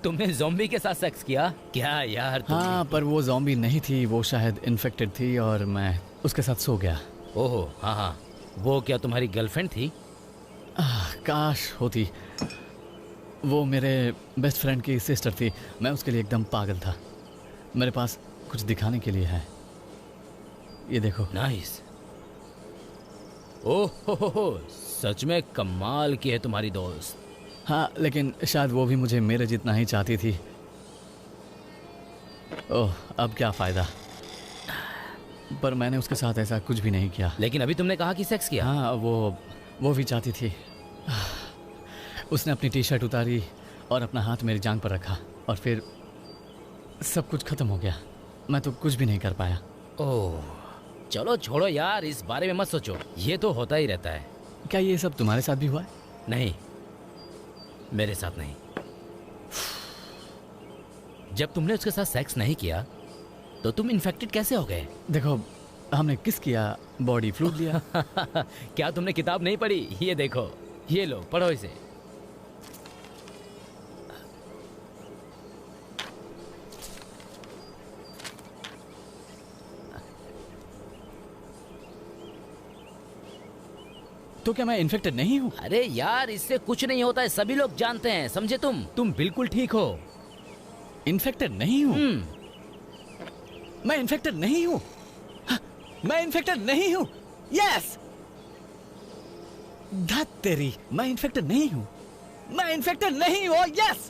तुमने ज़ॉम्बी के साथ सेक्स किया? क्या यार तुम... हाँ, पर वो ज़ॉम्बी नहीं थी, वो शायद इन्फेक्टेड थी और मैं उसके साथ सो गया। ओहो, हाँ, वो क्या तुम्हारी गर्लफ्रेंड थी? काश होती। वो मेरे बेस्ट फ्रेंड की सिस्टर थी। मैं उसके लिए एकदम पागल था। मेरे पास कुछ दिखाने के लिए है, ये देखो। नाइस। ओहो, सच में कमाल की है तुम्हारी दोस्त। हाँ, लेकिन शायद वो भी मुझे मेरे जितना ही चाहती थी। ओह, अब क्या फ़ायदा। पर मैंने उसके साथ ऐसा कुछ भी नहीं किया। लेकिन अभी तुमने कहा कि सेक्स किया। हाँ, वो भी चाहती थी। उसने अपनी टी शर्ट उतारी और अपना हाथ मेरी जांघ पर रखा और फिर सब कुछ खत्म हो गया। मैं तो कुछ भी नहीं कर पाया। ओह, चलो छोड़ो यार, इस बारे में मत सोचो, ये तो होता ही रहता है। क्या ये सब तुम्हारे साथ भी हुआ है? नहीं, मेरे साथ नहीं। जब तुमने उसके साथ सेक्स नहीं किया तो तुम इन्फेक्टेड कैसे हो गए? देखो, हमने किस किया, बॉडी फ्लूइड लिया। क्या तुमने किताब नहीं पढ़ी? ये देखो, ये लो, पढ़ो इसे। तो क्या मैं इन्फेक्टेड नहीं हूँ? अरे यार, इससे कुछ नहीं होता है, सभी लोग जानते हैं, समझे तुम बिल्कुल ठीक हो। इन्फेक्टेड नहीं हूँ। मैं इन्फेक्टेड नहीं हूँ। मैं इन्फेक्टेड नहीं हूँ। यस, धत तेरी, मैं इन्फेक्टेड नहीं हूँ। मैं इन्फेक्टेड नहीं हूँ। यस।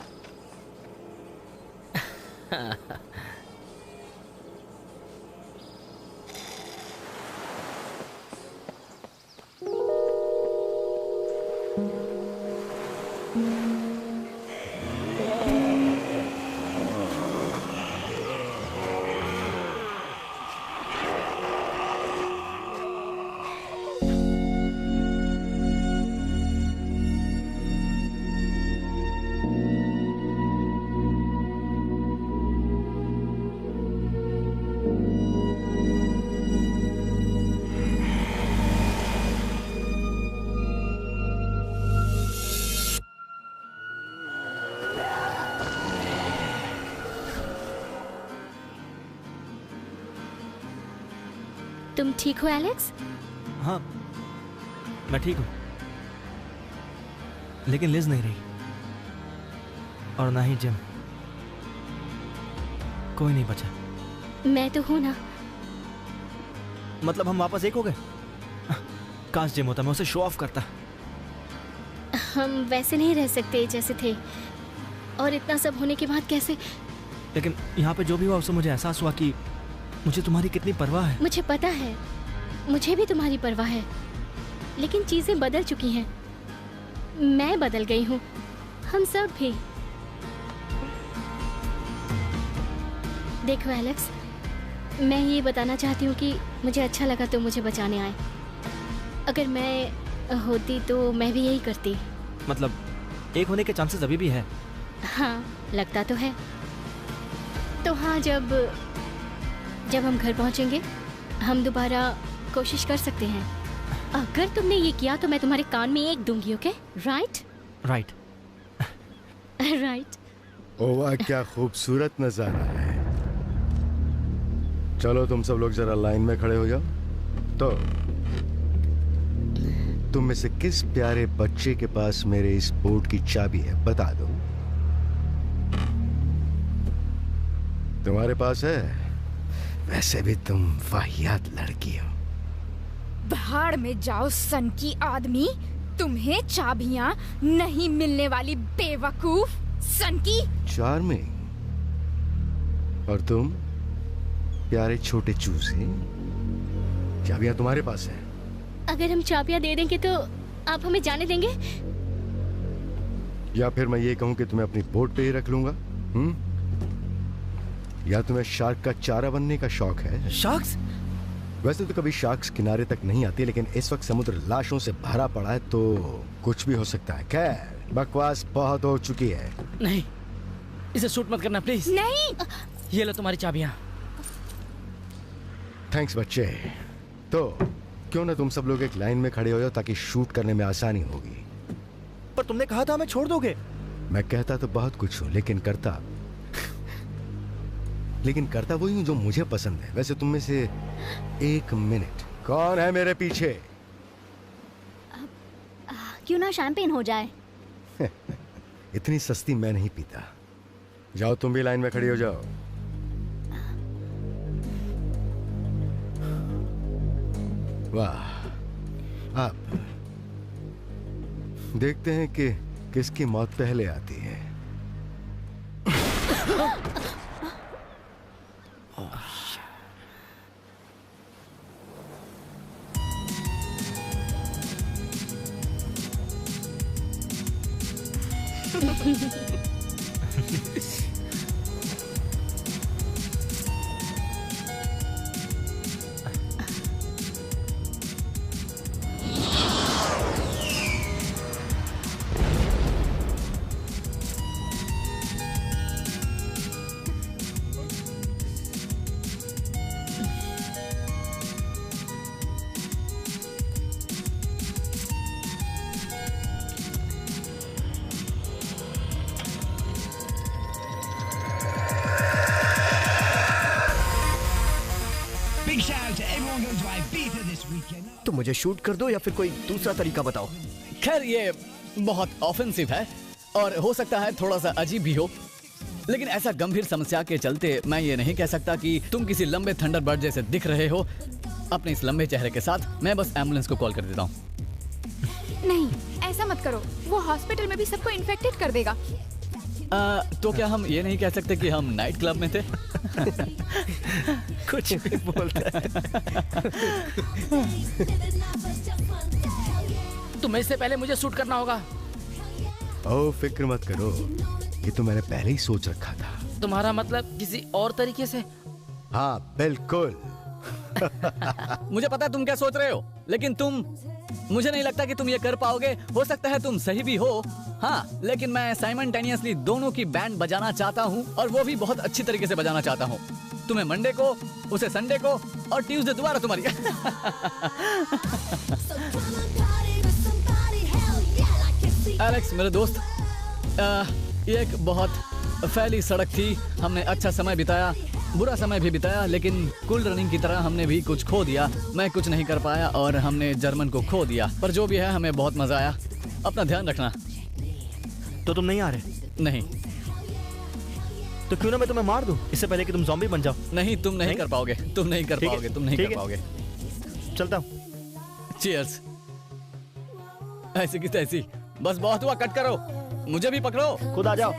तुम ठीक हो एलेक्स? हाँ, मैं ठीक हूँ, लेकिन लिज नहीं रही और ना ही जिम। कोई नहीं बचा। मैं तो हूं ना। मतलब हम वापस एक हो गए? काश जिम होता, मैं उसे शो ऑफ करता। हम वैसे नहीं रह सकते जैसे थे, और इतना सब होने के बाद कैसे? लेकिन यहाँ पे जो भी हुआ उससे मुझे एहसास हुआ कि मुझे तुम्हारी कितनी परवाह है। मुझे पता है, मुझे भी तुम्हारी परवाह है, लेकिन चीजें बदल चुकी हैं। मैं बदल गई हूँ, हम सब भी। देखो एलेक्स, मैं ये बताना चाहती हूँ कि मुझे अच्छा लगा तुम मुझे बचाने आए। अगर मैं होती तो मैं भी यही करती। मतलब एक होने के चांसेस अभी भी है? हाँ, लगता तो है। तो हाँ, जब हम घर पहुँचेंगे हम दोबारा कोशिश कर सकते हैं। अगर तुमने ये किया तो मैं तुम्हारे कान में एक दूंगी, ओके? राइट? राइट। राइट। ओ वाह, क्या खूबसूरत नजारा है। चलो तुम सब लोग जरा लाइन में खड़े हो जाओ। तो तुम में से किस प्यारे बच्चे के पास मेरे इस बोट की चाबी है, बता दो। तुम्हारे पास है? वैसे भी तुम वाहियात लड़की हो। भाड़ में जाओ सन की आदमी, तुम्हें चाबियां नहीं मिलने वाली बेवकूफ सन की। चार्मिंग। और तुम प्यारे छोटे चूजे, चाबियां तुम्हारे पास है। अगर हम चाबियां दे देंगे तो आप हमें जाने देंगे? या फिर मैं ये कहूं कि तुम्हें अपनी बोट पे ही रख लूंगा? या तुम्हें शार्क का चारा बनने का शौक है? शार्क्स? वैसे तो कभी शार्क्स किनारे तक नहीं आती, लेकिन इस वक्त समुद्र लाशों से भरा पड़ा है, तो कुछ भी हो सकता है। खैर, बकवास बहुत हो चुकी है। नहीं, इसे शूट मत करना प्लीज। नहीं। ये लो तुम्हारी चाबियां। थैंक्स बच्चे। तो क्यों ना तुम सब लोग एक लाइन में खड़े हो जाओ ताकि शूट करने में आसानी होगी। पर तुमने कहा था हमें छोड़ दोगे। मैं कहता तो बहुत कुछ हूं, लेकिन करता वही हूं जो मुझे पसंद है। वैसे तुम में से एक मिनट, कौन है मेरे पीछे? क्यों ना शैंपेन हो जाए? इतनी सस्ती मैं नहीं पीता। जाओ तुम भी लाइन में खड़ी हो जाओ। वाह, अब देखते हैं कि किसकी मौत पहले आती है। तो मुझे शूट कर दो या फिर कोई दूसरा तरीका बताओ। खैर, ये बहुत ऑफेंसिव है और हो सकता है थोड़ा सा अजीब भी हो, लेकिन ऐसा गंभीर समस्या के चलते मैं ये नहीं कह सकता कि तुम किसी लंबे थंडरबर्ड जैसे दिख रहे हो। अपने इस लंबे चेहरे के साथ मैं बस एम्बुलेंस को कॉल कर देता हूँ। नहीं, ऐसा मत करो, वो हॉस्पिटल में भी सबको इन्फेक्टेड कर देगा। तो क्या हम ये नहीं कह सकते कि हम नाइट क्लब में थे? कुछ भी बोलता है। तुम्हें इससे पहले मुझे शूट करना होगा। ओ फिक्र मत करो, ये तो मैंने पहले ही सोच रखा था। तुम्हारा मतलब किसी और तरीके से? हाँ बिल्कुल। मुझे पता है तुम क्या सोच रहे हो, लेकिन मुझे नहीं लगता कि तुम ये कर पाओगे। हो सकता है तुम सही भी हो, हाँ, लेकिन मैं साइमल्टेनियसली दोनों की बैंड बजाना चाहता हूँ, और वो भी बहुत अच्छी तरीके से बजाना चाहता हूँ। तुम्हें मंडे को, उसे संडे को, और ट्यूसडे दोबारा तुम्हारी। एलेक्स मेरे दोस्त, ये एक बहुत फैली सड़क थी। हमने अच्छा समय बिताया, बुरा समय भी बिताया, लेकिन कूल रनिंग की तरह हमने भी कुछ खो दिया। मैं कुछ नहीं कर पाया और हमने जर्मन को खो दिया, पर जो भी है हमें बहुत मजा आया। अपना ध्यान रखना। तो तुम नहीं आ रहे? नहीं। तो क्यों ना मैं तुम्हें मार दूं इससे पहले कि तुम ज़ॉम्बी बन जाओ। नहीं, तुम नहीं कर पाओगे, तुम नहीं कर पाओगे, तुम नहीं कर पाओगे। चलता हूँ। चीयर्स। ऐसी की तैसी। बस बहुत हुआ, कट करो, मुझे भी पकड़ो। खुद आ जाओ।